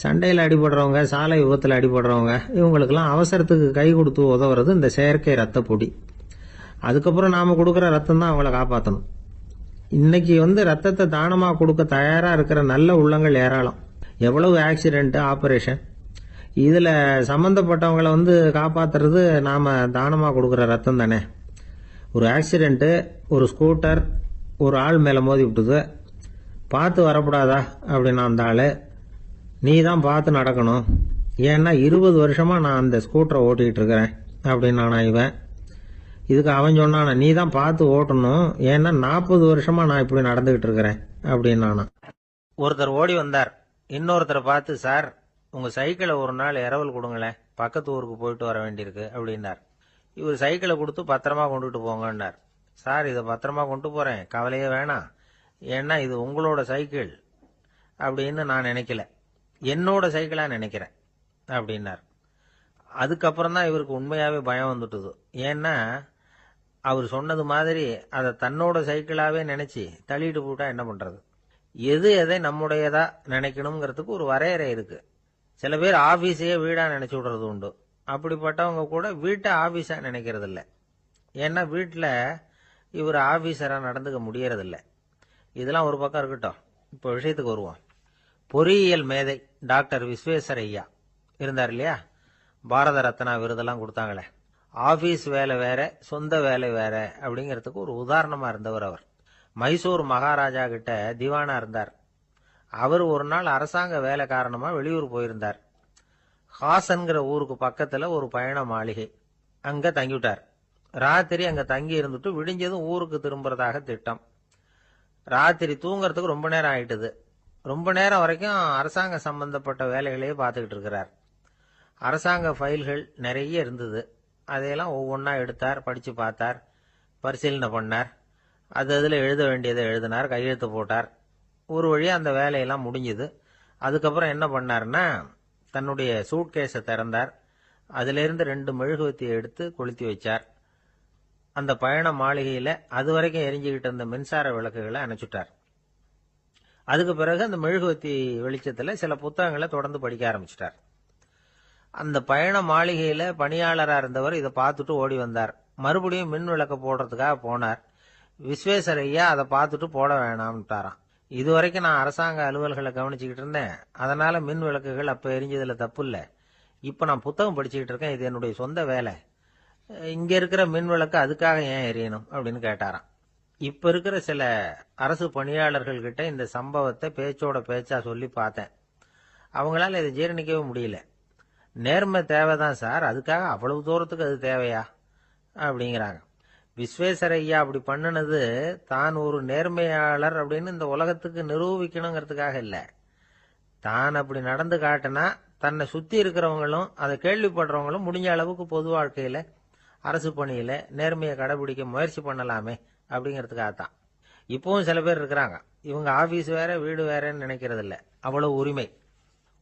சண்டையில் அடிபடுறவங்க, சாலை விபத்தில் அடிபடுறவங்க, இவங்களுக்கெல்லாம் அவசரத்துக்கு கை கொடுத்து உதவுறது இந்த செயற்கை ரத்த பொடி. அதுக்கப்புறம் நாம் கொடுக்குற ரத்தம் தான் அவங்கள காப்பாற்றணும். இன்னைக்கு ரத்தத்தை தானமாக கொடுக்க தயாராக இருக்கிற நல்ல உள்ளங்கள் ஏராளம். எவ்வளவு ஆக்சிடென்ட், ஆப்ரேஷன், இதில் சம்மந்தப்பட்டவங்களை காப்பாற்றுறது நாம் தானமாக கொடுக்குற ரத்தம் தானே. ஒரு ஆக்சிடென்ட்டு, ஒரு ஸ்கூட்டர் ஒரு ஆள் மேலே மோதி விட்டுது. பார்த்து வரக்கூடாதா அப்படின்னு அந்த ஆள், நீ தான் பார்த்து நடக்கணும், ஏன்னா 20 வருஷமாக நான் அந்த ஸ்கூட்டரை ஓட்டிகிட்டு இருக்கிறேன் அப்படின்னு நானா இவன். இதுக்கு அவன் சொன்னானா, நீ தான் பார்த்து ஓட்டணும், ஏன்னா 40 வருஷமாக நான் இப்படி நடந்துகிட்டு இருக்கிறேன் அப்படின்னு நானா. ஒருத்தர் ஓடி வந்தார், இன்னொருத்தரை பார்த்து, சார் உங்கள் சைக்கிளை ஒரு நாள் இரவல் கொடுங்களேன், பக்கத்து ஊருக்கு போயிட்டு வர வேண்டியிருக்கு அப்படின்னார். இவர் சைக்கிளை கொடுத்து பத்திரமா கொண்டுட்டு போங்கன்னார். சார் இதை பத்திரமா கொண்டு போகிறேன், கவலையே வேணாம், ஏன்னா இது உங்களோட சைக்கிள் அப்படின்னு நான் நினைக்கல, என்னோட சைக்கிளாக நினைக்கிறேன் அப்படின்னார். அதுக்கப்புறம் தான் இவருக்கு உண்மையாகவே பயம் வந்துட்டுது. ஏன்னா அவர் சொன்னது மாதிரி அதை தன்னோட சைக்கிளாகவே நினச்சி தள்ளிட்டு போட்டா என்ன பண்ணுறது. எது எதை நம்முடையதா நினைக்கணுங்கிறதுக்கு ஒரு வரையறை இருக்கு. சில பேர் ஆஃபீஸையே வீடாக நினச்சி விடுறது உண்டு. அப்படிப்பட்டவங்க கூட வீட்டை ஆஃபீஸாக நினைக்கிறது இல்லை. ஏன்னா வீட்டில் இவர் ஆஃபீஸராக நடந்துக்க முடியறதில்லை. இதெல்லாம் ஒரு பக்கம் இருக்கட்டும், இப்போ விஷயத்துக்கு வருவோம். பொறியியல் மேதை டாக்டர் விஸ்வேஸ்வரய்யா இருந்தார் இல்லையா, பாரத ரத்னா விருதெல்லாம் கொடுத்தாங்களே. ஆஃபீஸ் வேலை வேற, சொந்த வேலை வேற அப்படிங்கிறதுக்கு ஒரு உதாரணமாக இருந்தவர் அவர். மைசூர் மகாராஜா கிட்ட திவானா இருந்தார். அவர் ஒரு நாள் அரசாங்க வேலை காரணமாக வெளியூர் போயிருந்தார். ஹாசன்கிற ஊருக்கு பக்கத்தில் ஒரு பயண மாளிகை, அங்கே தங்கிவிட்டார். ராத்திரி அங்கே தங்கி இருந்துட்டு விடிஞ்சதும் ஊருக்கு திரும்புறதாக திட்டம். ராத்திரி தூங்குறதுக்கு ரொம்ப நேரம் ஆயிட்டுது. ரொம்ப நேரம் வரைக்கும் அரசாங்க சம்பந்தப்பட்ட வேலைகளையே பார்த்துக்கிட்டு இருக்கிறார். அரசாங்க ஃபைல்கள் நிறைய இருந்தது. அதையெல்லாம் ஒவ்வொன்றா எடுத்தார், படித்து பார்த்தார், பரிசீலனை பண்ணார். அதில் எழுத வேண்டியதை எழுதினார், கையெழுத்து போட்டார். ஒரு வழியாக அந்த வேலையெல்லாம் முடிஞ்சுது. அதுக்கப்புறம் என்ன பண்ணார்னா, தன்னுடைய சூட்கேஸை திறந்தார். அதிலிருந்து 2 மெழுகுவத்தியை எடுத்து கொளுத்தி வச்சார். அந்த பயண மாளிகையில் அது வரைக்கும் எரிஞ்சுக்கிட்டு இருந்த மின்சார விளக்குகளை அணைச்சுட்டார். அதுக்கு பிறகு அந்த மெழுகுவத்தி வெளிச்சத்தில் சில புத்தகங்களை தொடர்ந்து படிக்க ஆரம்பிச்சிட்டார். அந்த பயண மாளிகையில் பணியாளராக இருந்தவர் இதை பார்த்துட்டு ஓடி வந்தார். மறுபடியும் மின் விளக்க போடுறதுக்காக போனார். விஸ்வேஸ்வரய்யா அதை பார்த்துட்டு போட வேணாம்ட்டாராம். இதுவரைக்கும் நான் அரசாங்க அலுவல்களை கவனிச்சுக்கிட்டு இருந்தேன், அதனால மின் விளக்குகள் அப்போ எரிஞ்சதில் தப்பு இல்லை. இப்போ நான் புத்தகம் படிச்சுக்கிட்டு இருக்கேன், இது என்னுடைய சொந்த வேலை. இங்கே இருக்கிற மின் விளக்கு அதுக்காக ஏன் எரியணும் அப்படின்னு கேட்டாராம். இப்போ இருக்கிற சில அரசு பணியாளர்கள் கிட்ட இந்த சம்பவத்தை பேச்சோட பேச்சா சொல்லி பார்த்தேன். அவங்களால இதை ஜீரணிக்கவே முடியல. நேர்மை தேவைதான் சார், அதுக்காக அவ்வளவு தூரத்துக்கு அது தேவையா அப்படிங்கிறாங்க. விஸ்வேஸ்வரய்யா அப்படி பண்ணினது தான் ஒரு நேர்மையாளர் அப்படின்னு இந்த உலகத்துக்கு நிரூபிக்கணுங்கிறதுக்காக இல்லை. தான் அப்படி நடந்து காட்டினா தன்னை சுற்றி இருக்கிறவங்களும் அதை கேள்விப்படுறவங்களும் முடிஞ்ச அளவுக்கு பொது வாழ்க்கையில், அரசு பணியில் நேர்மையை கடைபிடிக்க முயற்சி பண்ணலாமே அப்படிங்கிறதுக்காகத்தான். இப்பவும் சில பேர் இருக்கிறாங்க, இவங்க ஆஃபீஸ் வேற வீடு வேறன்னு நினைக்கிறது இல்லை, அவ்வளவு உரிமை.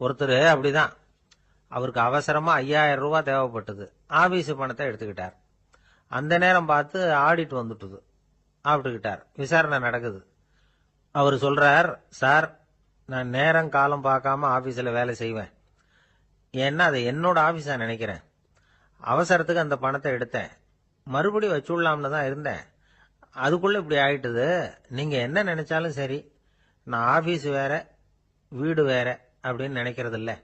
ஒருத்தர் அப்படிதான், அவருக்கு அவசரமா 5000 ரூபாய் தேவைப்பட்டது. ஆபீஸ் பணத்தை எடுத்துக்கிட்டார். அந்த நேரம் பார்த்து ஆடிட் வந்துட்டுது. ஆப்பிட்டுக்கிட்டார். விசாரணை நடக்குது. அவர் சொல்றார், சார் நான் நேரம் காலம் பார்க்காம ஆபீஸில் வேலை செய்வேன், ஏன்னா அதை என்னோட ஆபீஸா நினைக்கிறேன். அவசரத்துக்கு அந்த பணத்தை எடுத்தேன், மறுபடியும் வச்சுடலாம்னு தான் இருந்தேன், அதுக்குள்ள இப்படி ஆயிட்டுது. நீங்க என்ன நினைச்சாலும் சரி, நான் ஆபீஸ் வேற வீடு வேற அப்படின்னு நினைக்கிறது இல்லை,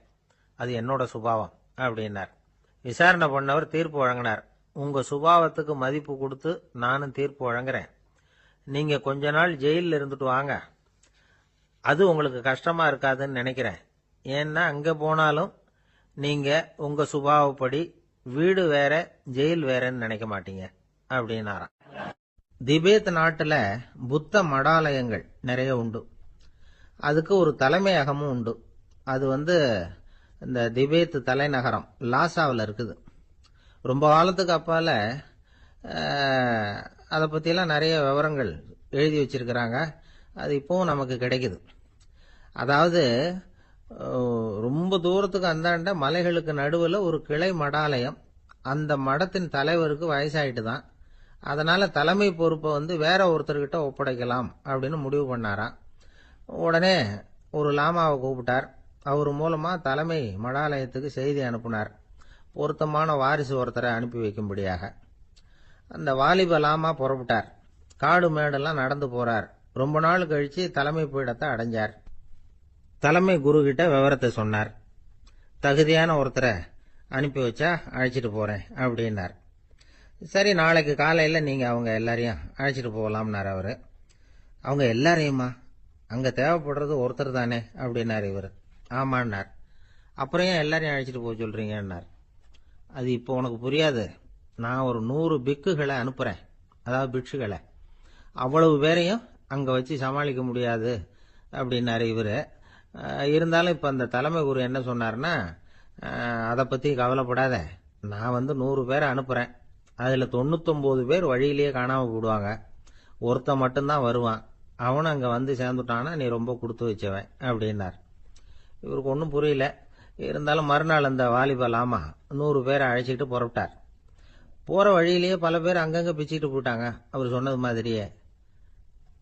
அது என்னோட சுபாவம் அப்படின்னார். விசாரணை பண்ணவர் தீர்ப்பு வழங்கினார். உங்க சுபாவத்துக்கு மதிப்பு கொடுத்து நானும் தீர்ப்பு வழங்குறேன். நீங்க கொஞ்ச நாள் ஜெயிலில் இருந்துட்டு வாங்க, அது உங்களுக்கு கஷ்டமா இருக்காதுன்னு நினைக்கிறேன். ஏன்னா அங்க போனாலும் நீங்க உங்க சுபாவப்படி வீடு வேற ஜெயில் வேறன்னு நினைக்க மாட்டீங்க அப்படின்னாராம். திபேத் நாட்டுல புத்த மடாலயங்கள் நிறைய உண்டு. அதுக்கு ஒரு தலைமையகமும் உண்டு. அது இந்த திபேத் தலைநகரம் லாசாவில் இருக்குது. ரொம்ப காலத்துக்கு அப்பால அதை பற்றியெல்லாம் நிறைய விவரங்கள் எழுதி வச்சிருக்கிறாங்க. அது இப்போவும் நமக்கு கிடைக்குது. அதாவது ரொம்ப தூரத்துக்கு அந்தாண்ட மலைகளுக்கு நடுவில் ஒரு கிளை மடாலயம். அந்த மடத்தின் தலைவருக்கு வயசாயிட்டு தான். அதனால தலைமை பொறுப்பை வேற ஒருத்தர்கிட்ட ஒப்படைக்கலாம் அப்படின்னு முடிவு பண்ணாராம். உடனே ஒரு லாமாவை கூப்பிட்டார். அவர் மூலமா தலைமை மடாலயத்துக்கு செய்தி அனுப்புனார், பொருத்தமான வாரிசு ஒருத்தரை அனுப்பி வைக்கும்படியாக. அந்த வாலிப லாமா புறப்பட்டார். காடு மேடெல்லாம் நடந்து போறார். ரொம்ப நாள் கழிச்சு தலைமை பீடத்தை அடைஞ்சார். தலைமை குரு கிட்ட விவரத்தை சொன்னார். தகுதியான ஒருத்தரை அனுப்பி வச்சா அழைச்சிட்டு போறேன் அப்படின்னார். சரி, நாளைக்கு காலையில் நீங்க அவங்க எல்லாரையும் அழைச்சிட்டு போகலாம்னார் அவரு. அவங்க எல்லாரையுமா? அங்க தேவைப்படுறது ஒருத்தர் தானே அப்படின்னார் இவர். ஆமான்னார். அப்புறம் ஏன் எல்லாரையும் அழைச்சிட்டு போக சொல்றீங்கன்னார். அது இப்போ உனக்கு புரியாது. நான் ஒரு 100 பிக்குகளை அனுப்புறேன், அதாவது பிட்சுகளை. அவ்வளவு பேரையும் அங்க வச்சு சமாளிக்க முடியாது அப்படின்னாரு இவரு. இருந்தாலும் இப்ப அந்த தலைமை குரு என்ன சொன்னார்னா, அதை பத்தி கவலைப்படாத, நான் 100 பேரை அனுப்புறேன். அதுல 99 பேர் வழியிலேயே காணாம போடுவாங்க, ஒருத்தன் மட்டும்தான் வருவான். அவனும் அங்க சேர்ந்துட்டானா நீ ரொம்ப கொடுத்து வச்சவன் அப்படின்னார். இவருக்கு ஒன்றும் புரியல. இருந்தாலும் மறுநாள் அந்த வாலிப லாமா 100 பேரை அழைச்சிட்டு புறப்பட்டார். போற வழியிலேயே பல பேர் அங்கங்க பிச்சுட்டு போயிட்டாங்க. அவர் சொன்னது மாதிரியே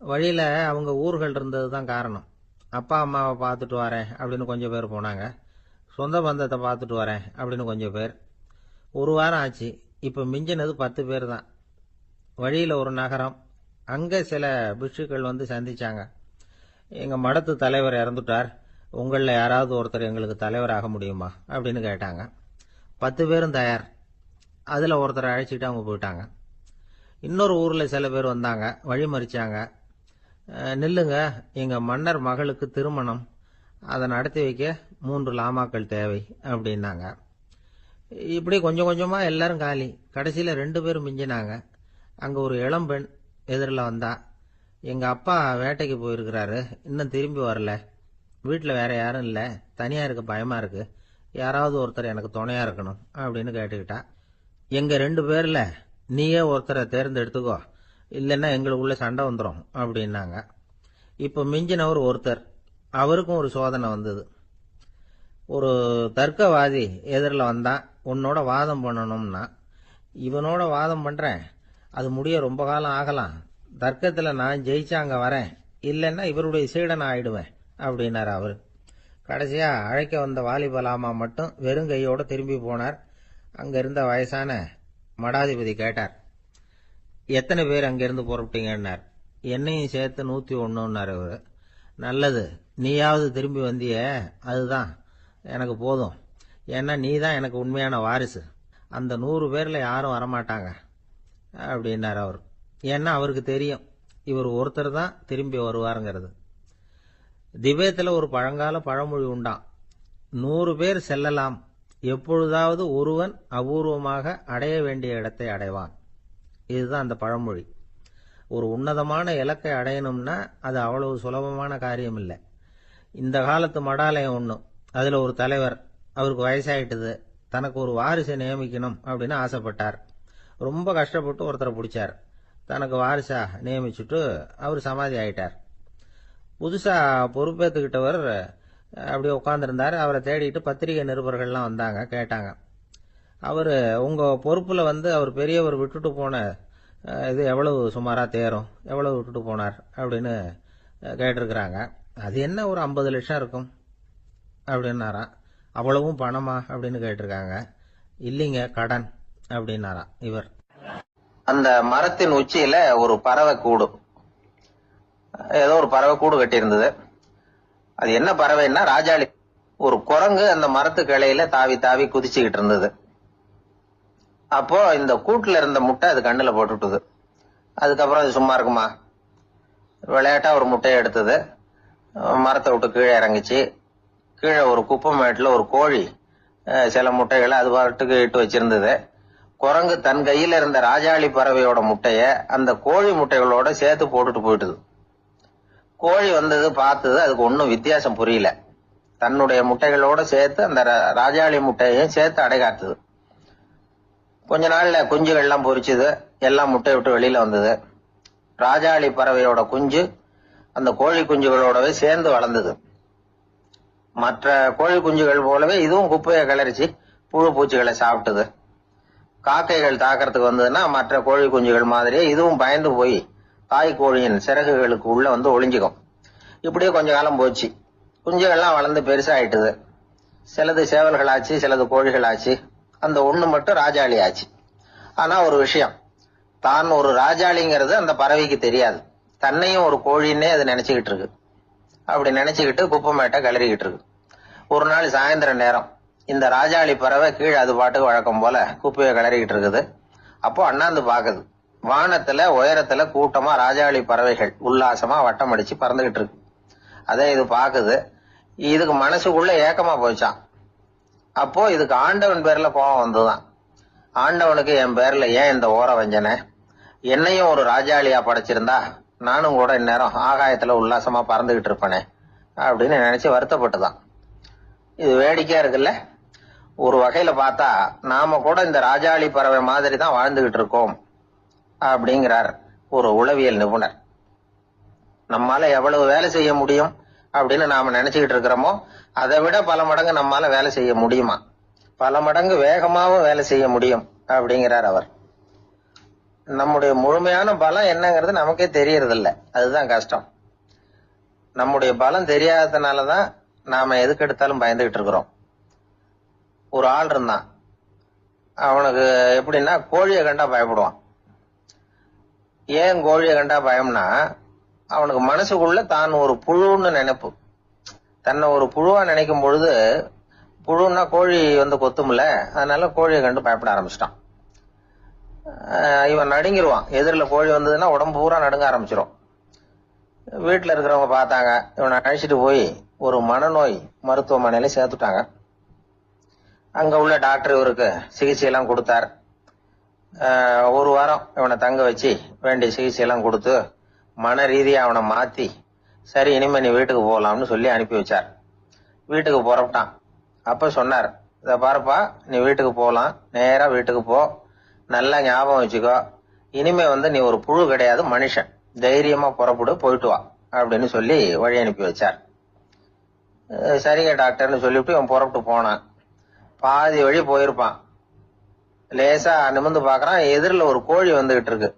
வழியில அவங்க ஊர்கள் இருந்தது தான் காரணம். அப்பா அம்மாவை பார்த்துட்டு வரேன் அப்படின்னு கொஞ்சம் பேர் போனாங்க. சொந்த பந்தத்தை பார்த்துட்டு வரேன் அப்படின்னு கொஞ்சம் பேர். ஒரு வாரம் ஆச்சு. இப்ப மிஞ்சினது 10 பேர் தான். வழியில ஒரு நகரம். அங்க சில பிட்சுக்கள் சந்திச்சாங்க. எங்க மடத்து தலைவர் இறந்துட்டார், உங்கள யாராவது ஒருத்தர் எங்களுக்கு தலைவராக முடியுமா அப்படின்னு கேட்டாங்க. 10 பேரும் தயார். அதுல ஒருத்தரை அழைச்சிட்டு அவங்க போயிட்டாங்க. இன்னொரு ஊர்ல சில பேர் வந்தாங்க, வழி மறிச்சாங்க. நில்லுங்க, எங்க மன்னர் மகளுக்கு திருமணம், அதை நடத்தி வைக்க 3 லாமாக்கள் தேவை அப்படின்னாங்க. இப்படி கொஞ்சம் கொஞ்சமா எல்லாரும் காலி. கடைசியில 2 பேரும் மிஞ்சினாங்க. அங்க ஒரு இளம்பெண் எதிரில் வந்தா. எங்க அப்பா வேட்டைக்கு போயிருக்கிறாரு, இன்னும் திரும்பி வரல. வீட்டில் வேற யாரும் இல்லை, தனியா இருக்க பயமா இருக்கு, யாராவது ஒருத்தர் எனக்கு துணையா இருக்கணும் அப்படின்னு கேட்டுக்கிட்டா. எங்க 2 பேர்ல நீயே ஒருத்தரை தேர்ந்தெடுத்துக்கோ, இல்லைன்னா எங்களுக்குள்ள சண்டை வந்துடும் அப்படின்னாங்க. இப்ப மிஞ்சினவர் ஒருத்தர். அவருக்கும் ஒரு சோதனை வந்தது. ஒரு தர்க்கவாதி எதிரில் வந்தா, உன்னோட வாதம் பண்ணணும்னா. இவனோட வாதம் பண்றேன், அது முடிய ரொம்ப காலம் ஆகலாம். தர்க்கத்துல நான் ஜெயிச்சா அங்க வரேன், இல்லைன்னா இவருடைய சீடன் ஆயிடுவேன் அப்படின்னாரு அவரு. கடைசியா அழைக்க வந்த வாலிப லாமா மட்டும் வெறும் கையோட திரும்பி போனார். அங்க இருந்த வயசான மடாதிபதி கேட்டார், எத்தனை பேர் அங்கிருந்து புறப்பட்டீங்கன்னார். என்னையும் சேர்த்து 101ன்னார் அவரு. நல்லது, நீயாவது திரும்பி வந்திய, அதுதான் எனக்கு போதும். ஏன்னா நீ தான் எனக்கு உண்மையான வாரிசு. அந்த 100 பேர்ல யாரும் வரமாட்டாங்க அப்படின்னார் அவர். ஏன்னா அவருக்கு தெரியும் இவர் ஒருத்தர் தான் திரும்பி வருவாருங்கிறது. திபேத்துல ஒரு பழங்கால பழமொழி உண்டாம், 100 பேர் செல்லலாம், எப்பொழுதாவது ஒருவன் அபூர்வமாக அடைய வேண்டிய இடத்தை அடைவான். இதுதான் அந்த பழமொழி. ஒரு உன்னதமான இலக்கை அடையணும்னா அது அவ்வளவு சுலபமான காரியம் இல்லை. இந்த காலத்து மடாலயம் ஒண்ணு, அதுல ஒரு தலைவர், அவருக்கு வயசாயிட்டது, தனக்கு ஒரு வாரிசை நியமிக்கணும் அப்படின்னு ஆசைப்பட்டார். ரொம்ப கஷ்டப்பட்டு ஒருத்தரை பிடிச்சார், தனக்கு வாரிசா நியமிச்சுட்டு அவர் சமாதி ஆயிட்டார். புதுசா பொறுப்பேற்றுக்கிட்டவர் அப்படியே உட்கார்ந்துருந்தார். அவரை தேடிட்டு பத்திரிகை நிருபர்கள்லாம் வந்தாங்க, கேட்டாங்க. அவர் உங்க பொறுப்புல அவர் பெரியவர் விட்டுட்டு போன இது எவ்வளவு சுமாரா தேரும், எவ்வளவு விட்டுட்டு போனார் அப்படின்னு கேட்டிருக்கிறாங்க. அது என்ன ஒரு 50 லட்சம் இருக்கும் அப்படின்னாராம். அவ்வளவும் பணமா அப்படின்னு கேட்டிருக்காங்க. இல்லைங்க, கடன் அப்படின்னாராம் இவர். அந்த மரத்தின் உச்சியில ஒரு பறவை கூடு, ஏதோ ஒரு பறவை கூடு கட்டி இருந்தது. அது என்ன பறவைன்னா ராஜாளி. ஒரு குரங்கு அந்த மரத்து கிளையில தாவி தாவி குதிச்சுக்கிட்டு இருந்தது. அப்போ இந்த கூட்டுல இருந்த முட்டை அது கண்ணுல போட்டுட்டுது. அதுக்கப்புறம் அது சும்மா இருக்குமா? விளையாட்டா ஒரு முட்டையை எடுத்தது, மரத்தை விட்டு கீழே இறங்கிச்சு. கீழே ஒரு குப்பை மேட்டில் ஒரு கோழி சில முட்டைகளை அது பாட்டுக்கு இட்டு வச்சிருந்தது. குரங்கு தன் கையில இருந்த ராஜாளி பறவையோட முட்டைய அந்த கோழி முட்டைகளோட சேர்த்து போட்டுட்டு போயிட்டுது. கோழி வந்தது, பார்த்தது, அதுக்கு ஒன்னும் வித்தியாசம் புரியல. தன்னுடைய முட்டைகளோட சேர்த்து அந்த ராஜாளி முட்டையையும் சேர்த்து அடைகாத்துது. கொஞ்ச நாள்ல குஞ்சுகள் எல்லாம் பொரிச்சுது, எல்லாம் முட்டையை விட்டு வெளியில வந்தது. ராஜாளி பறவையோட குஞ்சு அந்த கோழி குஞ்சுகளோடவே சேர்ந்து வளர்ந்தது. மற்ற கோழி குஞ்சுகள் போலவே இதுவும் குப்பையை கிளறிச்சு புழு பூச்சிகளை சாப்பிட்டது. காக்கைகள் தாக்கிறதுக்கு வந்ததுன்னா மற்ற கோழி குஞ்சுகள் மாதிரியே இதுவும் பயந்து போய் தாய் கோழியின் சிறகுகளுக்கு உள்ள வந்து ஒளிஞ்சுக்கும். இப்படியே கொஞ்ச காலம் போச்சு. குஞ்சுகள்லாம் வளர்ந்து பெருசாயிட்டுது. சிலது சேவல்கள் ஆச்சு, சிலது கோழிகள் ஆச்சு. அந்த ஒண்ணு மட்டும் ராஜாளி ஆச்சு. ஆனா ஒரு விஷயம், தான் ஒரு ராஜாளிங்கிறது அந்த பறவைக்கு தெரியாது. தன்னையும் ஒரு கோழின்னே அது நினைச்சுக்கிட்டு இருக்கு. அப்படி நினைச்சுக்கிட்டு குப்பை மேட்டை கிளறிக்கிட்டு இருக்கு. ஒரு நாள் சாயந்தர நேரம் இந்த ராஜாளி பறவை கீழே அது பாட்டுக்கு வழக்கம் போல குப்பையை கிளறிக்கிட்டு இருக்குது. அப்போ அண்ணாந்து பாக்குது. வானத்துல உயரத்துல கூட்டமா ராஜாளி பறவைகள் உல்லாசமா வட்டம் அடிச்சு பறந்துகிட்டு இருக்கு. அதே இது பாக்குது. இதுக்கு மனசுக்குள்ள ஏக்கமா போச்சான். அப்போ இதுக்கு ஆண்டவன் பேர்ல கோபம் வந்துதான். ஆண்டவனுக்கு என் பேர்ல ஏன் இந்த ஓர வஞ்சனை? என்னையும் ஒரு ராஜாளியா படைச்சிருந்தா நானும் கூட இந்நேரம் ஆகாயத்துல உல்லாசமா பறந்துகிட்டு இருப்பேனே அப்படின்னு நினைச்சு வருத்தப்பட்டுதான். இது வேடிக்கையா இருக்குல்ல? ஒரு வகையில பார்த்தா நாம கூட இந்த ராஜாளி பறவை மாதிரி தான் வாழ்ந்துகிட்டு இருக்கோம் அப்படிங்கிறார் ஒரு உளவியல் நிபுணர். நம்மால எவ்வளவு வேலை செய்ய முடியும் அப்படின்னு நாம நினைச்சுக்கிட்டு இருக்கிறோமோ அதை விட பல மடங்கு நம்மால வேலை செய்ய முடியுமா, பல மடங்கு வேகமாவும் வேலை செய்ய முடியும் அப்படிங்கிறார் அவர். நம்முடைய முழுமையான பலம் என்னங்கிறது நமக்கே தெரியறது இல்ல. அதுதான் கஷ்டம். நம்முடைய பலம் தெரியாததுனாலதான் நாம எதுக்கு எடுத்தாலும் பயந்துகிட்டு இருக்கிறோம். ஒரு ஆள் இருந்தான். அவனுக்கு எப்படின்னா கோழியை கண்டா பயப்படுவான். ஏன் கோழியை கண்டா பயம்னா, அவனுக்கு மனசுக்குள்ள தான் ஒரு புழுன்னு நினைப்பு. தன்னை ஒரு புழுவா நினைக்கும் பொழுது, புழுன்னா கோழி வந்து கொத்தும்ல, அதனால கோழியை கண்டு பயப்பட ஆரம்பிச்சிட்டான். இவன் நடுங்கிருவான். எதிரில் கோழி வந்ததுன்னா உடம்பு பூரா நடுங்க ஆரம்பிச்சிடும். வீட்டுல இருக்கிறவங்க பார்த்தாங்க. இவனை அழைச்சிட்டு போய் ஒரு மனநோய் மருத்துவமனையில சேர்த்துட்டாங்க. அங்க உள்ள டாக்டர் இவருக்கு சிகிச்சை எல்லாம் கொடுத்தார். ஒரு வாரம் இவனை தங்க வச்சு வேண்டிய சிகிச்சை எல்லாம் கொடுத்து மன ரீதியா அவனை மாத்தி, சரி இனிமே நீ வீட்டுக்கு போகலாம்னு சொல்லி அனுப்பி வச்சார். வீட்டுக்கு புறப்பட்டான். அப்ப சொன்னார், இத பாருப்பா, நீ வீட்டுக்கு போகலாம், நேரா வீட்டுக்கு போ, நல்லா ஞாபகம் வச்சுக்கோ, இனிமே வந்து நீ ஒரு புழு கிடையாது, மனுஷன், தைரியமா புறப்படு, போயிட்டு வா அப்படின்னு சொல்லி வழி அனுப்பி வச்சார். சரிங்க டாக்டர்னு சொல்லிவிட்டு இவன் புறப்பட்டு போனான். பாதி வழி போயிருப்பான். லேசா நிமிர்ந்து பாக்குறான், எதிரில் ஒரு கோழி வந்துகிட்டு இருக்கு.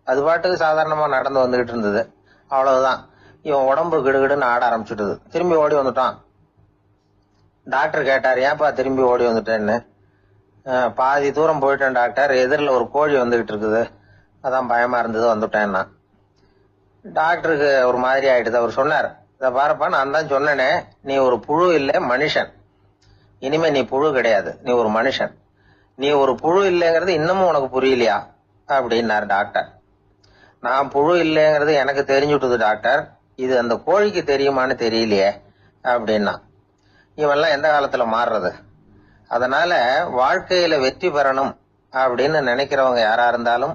அது பாட்டுக்கு சாதாரணமா நடந்து வந்துகிட்டு இருந்தது. அவ்வளவுதான், இவன் உடம்பு கிடுகிடுன்னு ஆட ஆரம்பிச்சுட்டுது. திரும்பி ஓடி வந்துட்டான். டாக்டர் கேட்டார், ஏன்பா திரும்பி ஓடி வந்துட்டேன்னு. பாதி தூரம் போயிட்டேன் டாக்டர், எதிரில் ஒரு கோழி வந்துகிட்டு இருக்குது, அதான் பயமா இருந்தது வந்துட்டேன்னா. டாக்டருக்கு ஒரு மாதிரி ஆயிடுது. அவர் சொன்னார், இத பாருப்பா, நான் தான் சொன்னேனே, நீ ஒரு புழு இல்ல, மனுஷன். இனிமே நீ புழு கிடையாது, நீ ஒரு மனுஷன். நீ ஒரு புழு இல்லைங்கிறது இன்னமும் உனக்கு புரியலையா அப்படின்னாரு டாக்டர். நான் புழு இல்லைங்கிறது எனக்கு தெரிஞ்சுட்டுது டாக்டர், இது அந்த கோழிக்கு தெரியுமான்னு தெரியலையே அப்படின்னா. இவெல்லாம் எந்த காலத்துல மாறுறது? அதனால வாழ்க்கையில வெற்றி பெறணும் அப்படின்னு நினைக்கிறவங்க யாரா இருந்தாலும்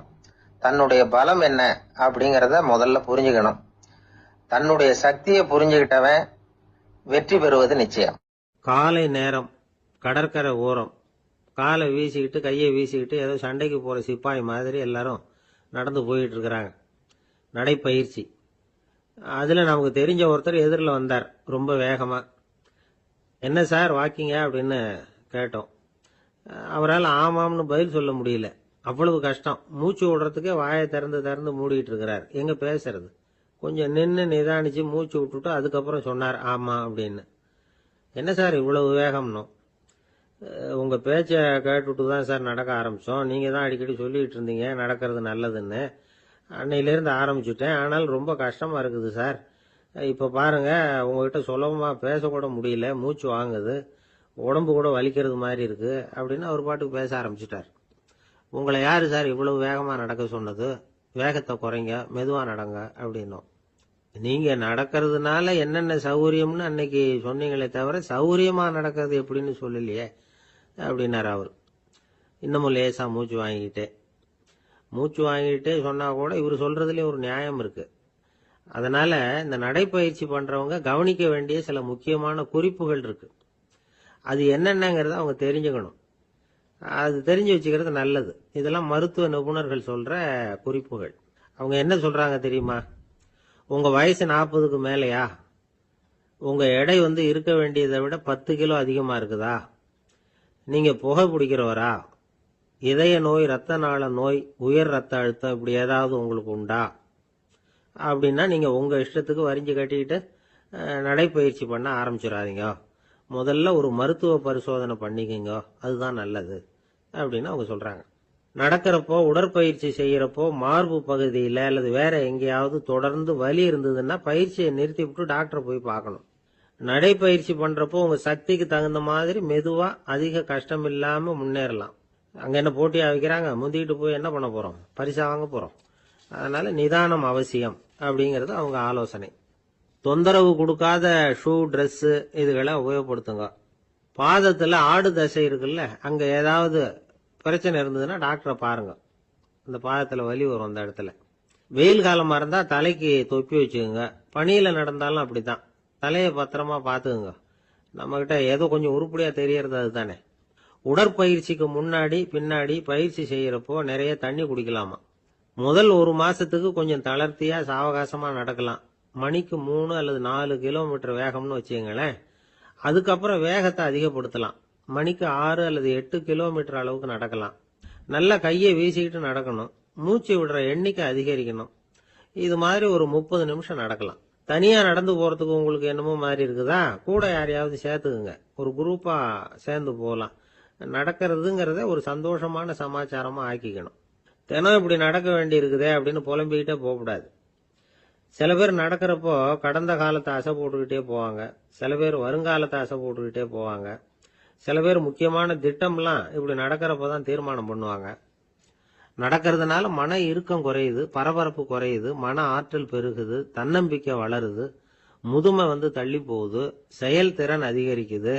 தன்னுடைய பலம் என்ன அப்படிங்கறத முதல்ல புரிஞ்சுக்கணும். தன்னுடைய சக்தியை புரிஞ்சுக்கிட்டவன் வெற்றி பெறுவது நிச்சயம். காலை நேரம், கடற்கரை ஓரம், காலை வீசிக்கிட்டு கையை வீசிக்கிட்டு ஏதோ சண்டைக்கு போற சிப்பாய் மாதிரி எல்லாரும் நடந்து போயிட்டு இருக்கிறாங்க. நடைப்பயிற்சி. அதுல நமக்கு தெரிஞ்ச ஒருத்தர் எதிரில் வந்தார் ரொம்ப வேகமா. என்ன சார் வாக்கிங்க அப்படின்னு கேட்டோம். அவரால் ஆமாம்னு பதில் சொல்ல முடியல. அவ்வளவு கஷ்டம். மூச்சு விடுறதுக்கே வாயை திறந்து திறந்து மூடிட்டு இருக்கிறார். எங்க பேசுறது? கொஞ்சம் நின்று நிதானிச்சு மூச்சு விட்டுட்டு அதுக்கப்புறம் சொன்னார் ஆமா அப்படின்னு. என்ன சார் இவ்வளவு வேகம்னு? உங்க பேச்ச கேட்டுட்டு தான் சார் நடக்க ஆரம்பிச்சோம். நீங்க தான் அடிக்கடி சொல்லிட்டு இருந்தீங்க நடக்கிறது நல்லதுன்னு. அன்னையிலேருந்து ஆரம்பிச்சுட்டேன். ஆனால் ரொம்ப கஷ்டமா இருக்குது சார். இப்ப பாருங்க, உங்ககிட்ட சுலபமா பேசக்கூட முடியல, மூச்சு வாங்குது, உடம்பு கூட வலிக்கிறது மாதிரி இருக்கு அப்படின்னு அவர் பாட்டுக்கு பேச ஆரம்பிச்சுட்டார். உங்களை யாரு சார் இவ்வளவு வேகமா நடக்க சொன்னது? வேகத்தை குறைங்க, மெதுவா நடங்க அப்படின்னும். நீங்க நடக்கிறதுனால என்னென்ன சௌகரியம்னு அன்னைக்கு சொன்னீங்களே தவிர சௌகரியமா நடக்கிறது எப்படின்னு சொல்லலையே அப்படின்னாரு அவர். இன்னமும் லேசா மூச்சு வாங்கிட்டே சொன்னா கூட இவர் சொல்றதுலயும் ஒரு நியாயம் இருக்கு. அதனால இந்த நடைப்பயிற்சி பண்றவங்க கவனிக்க வேண்டிய சில முக்கியமான குறிப்புகள் இருக்கு. அது என்னென்னங்கிறத அவங்க தெரிஞ்சுக்கணும். அது தெரிஞ்சு வச்சுக்கிறது நல்லது. இதெல்லாம் மருத்துவ நிபுணர்கள் சொல்ற குறிப்புகள். அவங்க என்ன சொல்றாங்க தெரியுமா? உங்க வயசு 40க்கு மேலையா? உங்க எடை இருக்க வேண்டியதை விட 10 கிலோ அதிகமா இருக்குதா? நீங்க புகை பிடிக்கிறவரா? இதய நோய், ரத்த நாள நோய், உயர் ரத்த அழுத்தம் இப்படி ஏதாவது உங்களுக்கு உண்டா? அப்படின்னா நீங்க உங்க இஷ்டத்துக்கு வரிஞ்சு கட்டிக்கிட்டு நடைப்பயிற்சி பண்ண ஆரம்பிச்சிடாதீங்க. முதல்ல ஒரு மருத்துவ பரிசோதனை பண்ணிக்கங்க, அதுதான் நல்லது அப்படின்னு அவங்க சொல்றாங்க. நடக்கிறப்போ, உடற்பயிற்சி செய்யறப்போ மார்பு பகுதியில அல்லது வேற எங்கேயாவது தொடர்ந்து வலி இருந்ததுன்னா பயிற்சியை நிறுத்தி விட்டு டாக்டரை போய் பார்க்கணும். நடைப்பயிற்சி பண்றப்போ உங்க சக்திக்கு தகுந்த மாதிரி மெதுவா அதிக கஷ்டம் இல்லாம முன்னேறலாம். அங்க என்ன போட்டியா வைக்கிறாங்க? முந்திக்கிட்டு போய் என்ன பண்ண போறோம்? பரிசா வாங்க போறோம். அதனால நிதானம் அவசியம் அப்படிங்கிறது அவங்க ஆலோசனை. தொந்தரவு கொடுக்காத ஷூ, ட்ரெஸ் இதுகளை உபயோகப்படுத்துங்க. பாதத்துல ஆடு தசை இருக்குல்ல, அங்க ஏதாவது பிரச்சனை இருந்ததுன்னா டாக்டரை பாருங்க. இந்த பாதத்துல வலி வரும் அந்த இடத்துல. வெயில் காலமா இருந்தா தலைக்கு தொப்பி வச்சுக்கோங்க. பனியில நடந்தாலும் அப்படித்தான். தலையை பத்திரமா பாத்துக்குங்க. நம்ம கிட்ட ஏதோ கொஞ்சம் உருப்படியா தெரியறது அதுதானே. உடற்பயிற்சிக்கு முன்னாடி பின்னாடி பயிற்சி செய்யறப்போ நிறைய தண்ணி குடிக்கலாமா. முதல் 1 மாசத்துக்கு கொஞ்சம் தளர்த்தியா சாவகாசமா நடக்கலாம். மணிக்கு 3 அல்லது 4 கிலோமீட்டர் வேகம்னு வச்சுங்களேன். அதுக்கப்புறம் வேகத்தை அதிகப்படுத்தலாம். மணிக்கு 6 அல்லது 8 கிலோமீட்டர் அளவுக்கு நடக்கலாம். நல்லா கையை வீசிக்கிட்டு நடக்கணும். மூச்சு விடுற எண்ணிக்கை அதிகரிக்கணும். இது மாதிரி ஒரு 30 நிமிஷம் நடக்கலாம். தனியா நடந்து போறதுக்கு உங்களுக்கு என்னமோ மாதிரி இருக்குதா? கூட யாரையாவது சேர்த்துக்குங்க. ஒரு குரூப்பா சேர்ந்து போகலாம். நடக்கிறதுங்கிறத ஒரு சந்தோஷமான சமாச்சாரமா ஆக்கிக்கணும். தினம் இப்படி நடக்க வேண்டி இருக்குதே அப்படின்னு புலம்பிக்கிட்டே போகக்கூடாது. சில பேர் நடக்கிறப்போ கடந்த காலத்தை அசை போட்டுக்கிட்டே போவாங்க. சில பேர் வருங்காலத்தை அசை போட்டுக்கிட்டே போவாங்க. சில பேர் முக்கியமான திட்டம்லாம் இப்படி நடக்கிறப்பதான் தீர்மானம் பண்ணுவாங்க. நடக்கிறதுனால மன இறுக்கம் குறையுது, பரபரப்பு குறையுது, மன ஆற்றல் பெருகுது, தன்னம்பிக்கை வளருது, முதுமை தள்ளி போகுது, செயல்திறன் அதிகரிக்குது.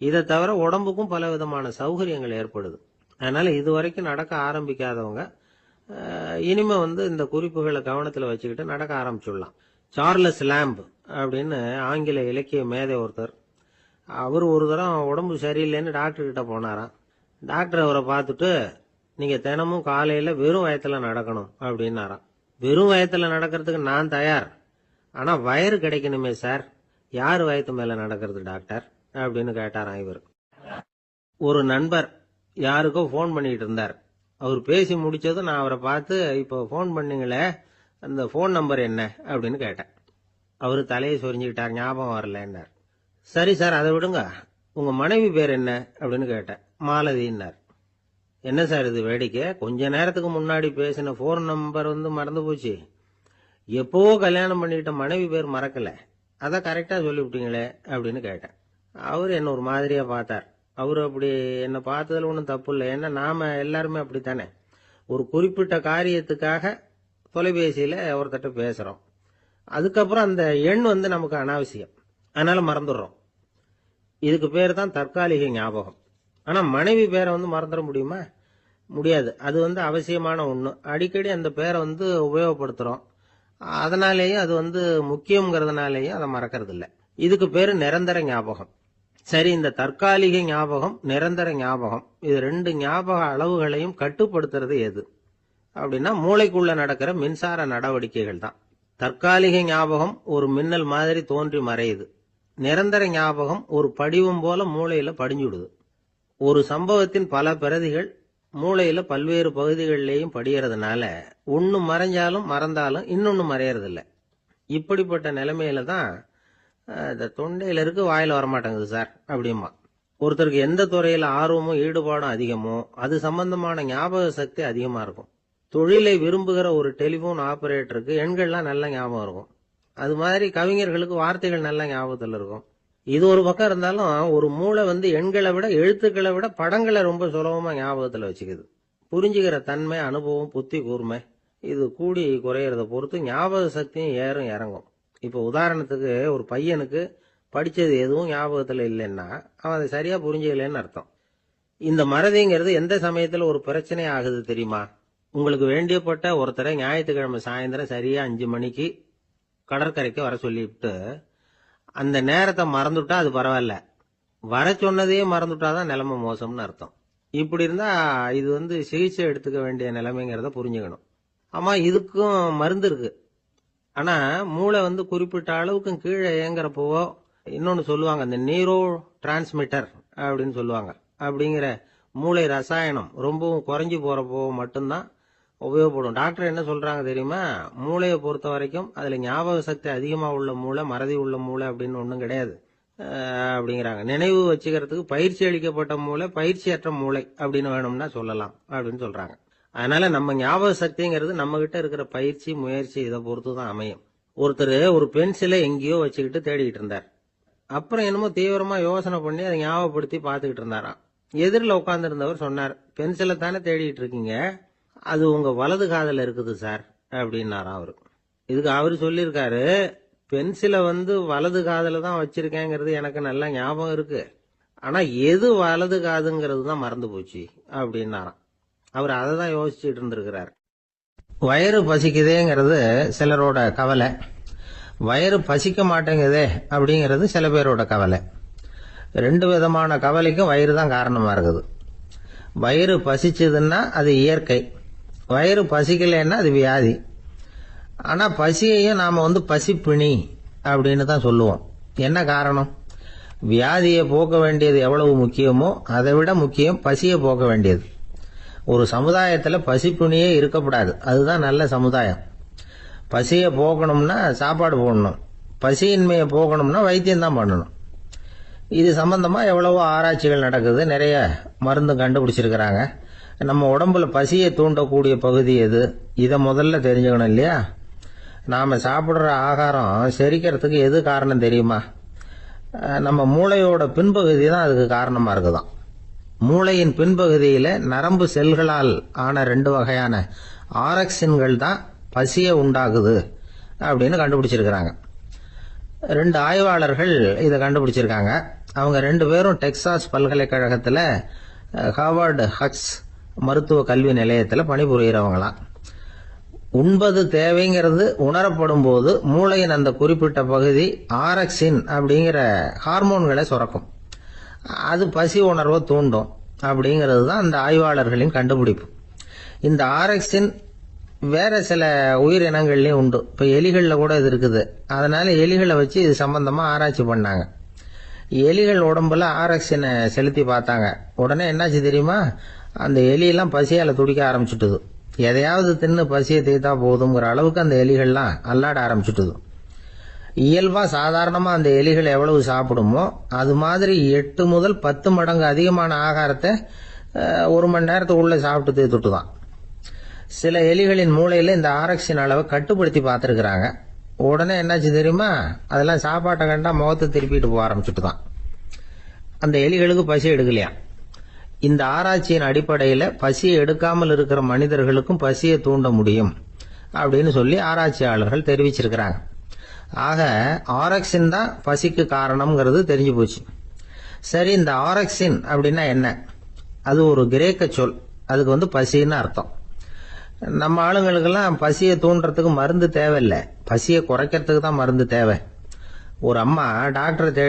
இதை தவிர உடம்புக்கும் பல விதமான சௌகரியங்கள் ஏற்படுது. அதனால இதுவரைக்கும் நடக்க ஆரம்பிக்காதவங்க இனிமே இந்த குறிப்புகளை கவனத்தில் வச்சுக்கிட்டு நடக்க ஆரம்பிச்சுடலாம். சார்லஸ் லேம்ப் அப்படின்னு ஆங்கில இலக்கிய மேதை ஒருத்தர், அவர் ஒரு தரம் உடம்பு சரியில்லைன்னு டாக்டர் கிட்ட போனாராம். டாக்டர் அவரை பார்த்துட்டு, நீங்க தினமும் காலையில வெறும் வயத்துல நடக்கணும் அப்படின்னாராம். வெறும் வயத்துல நடக்கிறதுக்கு நான் தயார், ஆனா வயிறு கிடைக்கணுமே சார். யார் வயத்து மேல நடக்கிறது டாக்டர் அப்படின்னு கேட்டாராம் இவர். ஒரு நண்பர் யாருக்கோ போன் பண்ணிட்டு இருந்தார். அவர் பேசி முடிச்சதும் நான் அவரை பார்த்து, இப்போ போன் பண்ணீங்களே அந்த போன் நம்பர் என்ன அப்படின்னு கேட்டேன். அவரு தலையை சொரிஞ்சுக்கிட்டார். ஞாபகம் வரலன்னார். சரி சார், அதை விடுங்க, உங்க மனைவி பேர் என்ன அப்படின்னு கேட்டேன். மாலதின்னார். என்ன சார் இது வேடிக்கை? கொஞ்ச நேரத்துக்கு முன்னாடி பேசின போன் நம்பர் மறந்து போச்சு. எப்பவோ கல்யாணம் பண்ணிக்கிட்ட மனைவி பேர் மறக்கல, அதான் கரெக்டா சொல்லிவிட்டீங்களே அப்படின்னு கேட்டேன். அவர் என்ன ஒரு மாதிரியா பார்த்தார். அவரு அப்படி என்ன பார்த்ததுல ஒன்றும் தப்பு இல்லை. ஏன்னா நாம எல்லாருமே அப்படித்தானே. ஒரு குறிப்பிட்ட காரியத்துக்காக தொலைபேசியில ஒருத்தட்ட பேசுறோம். அதுக்கப்புறம் அந்த எண் நமக்கு அனாவசியம், அதனால மறந்துடுறோம். இதுக்கு பேர் தான் தற்காலிக ஞாபகம். ஆனா மனைவி பேரை மறந்துட முடியுமா? முடியாது. அது அவசியமான ஒண்ணு. அடிக்கடி அந்த பேரை உபயோகப்படுத்துறோம். அதனாலேயும் அது முக்கியங்கிறதுனாலேயும் அதை மறக்கிறது இல்லை. இதுக்கு பேரு நிரந்தர ஞாபகம். சரி, இந்த தற்காலிக ஞாபகம், நிரந்தர ஞாபகம், இது 2 ஞாபக அளவுகளையும் கட்டுப்படுத்துறது எது அப்படின்னா மூளைக்குள்ள நடக்கிற மின்சார நடவடிக்கைகள் தான். தற்காலிக ஞாபகம் ஒரு மின்னல் மாதிரி தோன்றி மறையுது. நிரந்தர ஞாபகம் ஒரு படிவம் போல மூளையில படிஞ்சுடுது. ஒரு சம்பவத்தின் பல பிரதிகள் மூளையில பல்வேறு பகுதிகளிலேயும் படியறதுனால ஒன்னு மறைஞ்சாலும் மறந்தாலும் இன்னொன்னு மறையறதில்ல. இப்படிப்பட்ட நிலைமையில தான் இந்த தொண்டையில இருக்கு, வாயில வரமாட்டேங்குது சார் அப்படிமா. ஒருத்தருக்கு எந்த துறையில ஆர்வமும் ஈடுபாடும் அதிகமோ அது சம்பந்தமான ஞாபக சக்தி அதிகமா இருக்கும். தொழிலை விரும்புகிற ஒரு டெலிபோன் ஆபரேட்டருக்கு எண்கள்லாம் நல்ல ஞாபகம் இருக்கும். அது மாதிரி கவிஞர்களுக்கு வார்த்தைகள் நல்ல ஞாபகத்தில் இருக்கும். இது ஒரு பக்கம் இருந்தாலும் ஒரு மூளை எண்களை விட எழுத்துக்களை விட படங்களை ரொம்ப சுலபமா ஞாபகத்துல வச்சுக்குது. புரிஞ்சுக்கிற தன்மை, அனுபவம், புத்தி கூர்மை இது கூடி குறையறத பொறுத்து ஞாபக சக்தியும் ஏறும் இறங்கும். இப்போ உதாரணத்துக்கு ஒரு பையனுக்கு படித்தது எதுவும் ஞாபகத்தில் இல்லைன்னா அவன் அதை சரியாக புரிஞ்சுக்கலன்னு அர்த்தம். இந்த மறதிங்கிறது எந்த சமயத்தில் ஒரு பிரச்சனை ஆகுது தெரியுமா? உங்களுக்கு வேண்டியப்பட்ட ஒருத்தரை ஞாயிற்றுக்கிழமை சாயந்தரம் சரியாக 5 மணிக்கு கடற்கரைக்கு வர சொல்லிவிட்டு அந்த நேரத்தை மறந்துட்டா அது பரவாயில்ல, வர சொன்னதையே மறந்துட்டாதான் நிலைமை மோசம்னு அர்த்தம். இப்படி இருந்தா இது சிகிச்சை எடுத்துக்க வேண்டிய நிலைமைங்கிறத புரிஞ்சுக்கணும். ஆமா, இதுக்கும் மருந்து இருக்கு. ஆனா மூளை குறிப்பிட்ட அளவுக்கு கீழே இயங்குறப்போ இன்னொன்னு சொல்லுவாங்க, இந்த நியூரோ டிரான்ஸ்மிட்டர் அப்படின்னு சொல்லுவாங்க. அப்படிங்கிற மூளை ரசாயனம் ரொம்பவும் குறைஞ்சி போறப்போ மட்டும்தான் உபயோகப்படும். டாக்டர் என்ன சொல்றாங்க தெரியுமா? மூளையை பொறுத்த வரைக்கும் அதுல ஞாபக சக்தி அதிகமா உள்ள மூளை, மறதி உள்ள மூளை அப்படின்னு ஒன்றும் கிடையாது அப்படிங்கிறாங்க. நினைவு வச்சுக்கிறதுக்கு பயிற்சி அளிக்கப்பட்ட மூளை, பயிற்சியற்ற மூளை அப்படின்னு வேணும்னா சொல்லலாம் அப்படின்னு சொல்றாங்க. அதனால நம்ம ஞாபக சக்திங்கிறது நம்ம கிட்ட இருக்கிற பயிற்சி, முயற்சி இதை பொறுத்து தான் அமையும். ஒருத்தர் ஒரு பென்சிலை எங்கேயோ வச்சுக்கிட்டு தேடிக்கிட்டு இருந்தார். அப்புறம் என்னமோ தீவிரமா யோசனை பண்ணி அதை ஞாபகப்படுத்தி பார்த்துக்கிட்டு இருந்தாராம். எதிரில் உட்கார்ந்து இருந்தவர் சொன்னார், பென்சிலை தானே தேடிட்டு இருக்கீங்க, அது உங்க வலது காதுல இருக்குது சார் அப்படின்னாராம் அவரு. இதுக்கு அவரு சொல்லியிருக்காரு, பென்சிலை வலது காதுல தான் வச்சிருக்கேங்கிறது எனக்கு நல்லா ஞாபகம் இருக்கு, ஆனா எது வலது காதுங்கிறது தான் மறந்து போச்சு அப்படின்னாராம். அவர் அதை தான் யோசிச்சுட்டு இருந்திருக்கிறார். வயிறு பசிக்குதேங்கிறது சிலரோட கவலை, வயிறு பசிக்க மாட்டேங்குதே அப்படிங்கிறது சில பேரோட கவலை. 2 விதமான கவலைக்கும் வயிறு தான் காரணமா இருக்குது. வயிறு பசிச்சதுன்னா அது இயற்கை, வயிறு பசிக்கலைன்னா அது வியாதி. ஆனா பசியையும் நாம பசிப்பிணி அப்படின்னு தான் சொல்லுவோம். என்ன காரணம்? வியாதியை போக்க வேண்டியது எவ்வளவு முக்கியமோ அதை விட முக்கியம் பசியை போக்க வேண்டியது. ஒரு சமுதாயத்துல பசிப்பிணியே இருக்கக்கூடாது, அதுதான் நல்ல சமுதாயம். பசியை போக்கணும்னா சாப்பாடு போடணும், பசியின்மையை போக்கணும்னா வைத்தியம் தான் பண்ணணும். இது சம்பந்தமா எவ்வளவோ ஆராய்ச்சிகள் நடக்குது, நிறைய மருந்து கண்டுபிடிச்சிருக்கிறாங்க. நம்ம உடம்புல பசியை தூண்டக்கூடிய பகுதி எது, இதை முதல்ல தெரிஞ்சுக்கணும் இல்லையா? நாம சாப்பிடுற ஆகாரம் செரிக்கிறதுக்கு எது காரணம் தெரியுமா? நம்ம மூளையோட பின்பகுதி தான் அதுக்கு காரணமா இருக்குதாம். மூளையின் பின்பகுதியில நரம்பு செல்களால் ஆன 2 வகையான ஆரக்சின்கள் தான் பசியை உண்டாகுது அப்படின்னு கண்டுபிடிச்சிருக்கிறாங்க. 2 ஆய்வாளர்கள் இதை கண்டுபிடிச்சிருக்காங்க. அவங்க 2 பேரும் டெக்சாஸ் பல்கலைக்கழகத்துல ஹார்வர்டு ஹக்ஸ் மருத்துவ கல்வி நிலையத்தில் பணிபுரிகிறவங்களாம். உண்பது தேவைங்கிறது உணரப்படும் போது மூளையின் அந்த குறிப்பிட்ட பகுதி ஆரக்சின் அப்படிங்கிற ஹார்மோன்களை சுரக்கும். அது பசி உணர்வை தூண்டும் அப்படிங்கிறது தான் அந்த ஆய்வாளர்களின் கண்டுபிடிப்பு. இந்த ஆரக்சின் வேற சில உயிரினங்கள்லயும் உண்டு. இப்ப எலிகள்ல கூட இது இருக்குது. அதனால எலிகளை வச்சு இது சம்பந்தமா ஆராய்ச்சி பண்ணாங்க. எலிகள் உடம்புல ஆரக்சினை செலுத்தி பார்த்தாங்க. உடனே என்னாச்சு தெரியுமா? அந்த எலியெல்லாம் பசியால துடிக்க ஆரம்பிச்சுட்டுது. எதையாவது தின்னு பசியை தீர்த்தா போதுங்கிற அளவுக்கு அந்த எலிகள்லாம் அல்லாட ஆரம்பிச்சுட்டுது. இயல்பா சாதாரணமா அந்த எலிகள் எவ்வளவு சாப்பிடுமோ அது மாதிரி 8 முதல் 10 மடங்கு அதிகமான ஆகாரத்தை 1 மணி நேரத்துக்குள்ள சாப்பிட்டு தீர்த்துட்டுதான். சில எலிகளின் மூளையில இந்த ஆரக்சின் அளவை கட்டுப்படுத்தி பார்த்திருக்கிறாங்க. உடனே என்னாச்சு தெரியுமா? அதெல்லாம் சாப்பாட்டை கண்டா முகத்தை திருப்பிட்டு போக ஆரம்பிச்சுட்டுதான். அந்த எலிகளுக்கு பசி எடுக்கலையாம். இந்த ஆராய்ச்சியின் அடிப்படையில பசியை எடுக்காமல் இருக்கிற மனிதர்களுக்கும் பசியை தூண்ட முடியும் அப்படின்னு சொல்லி ஆராய்ச்சியாளர்கள் தெரிவிச்சிருக்கிறாங்க. ஆக ஆரக்சின் தான் பசிக்கு காரணம்ங்கிறது தெரிஞ்சு போச்சு. சரி, இந்த ஆரக்சின் அப்படின்னா என்ன? அது ஒரு கிரேக்க சொல், அதுக்கு பசின்னு அர்த்தம். நம்ம ஆளுங்களுக்கெல்லாம் பசியை தூண்டுறதுக்கு மருந்து தேவையில்லை, பசியை குறைக்கிறதுக்கு தான் மருந்து தேவை. ஒரு அம்மா டாக்டரை தேடி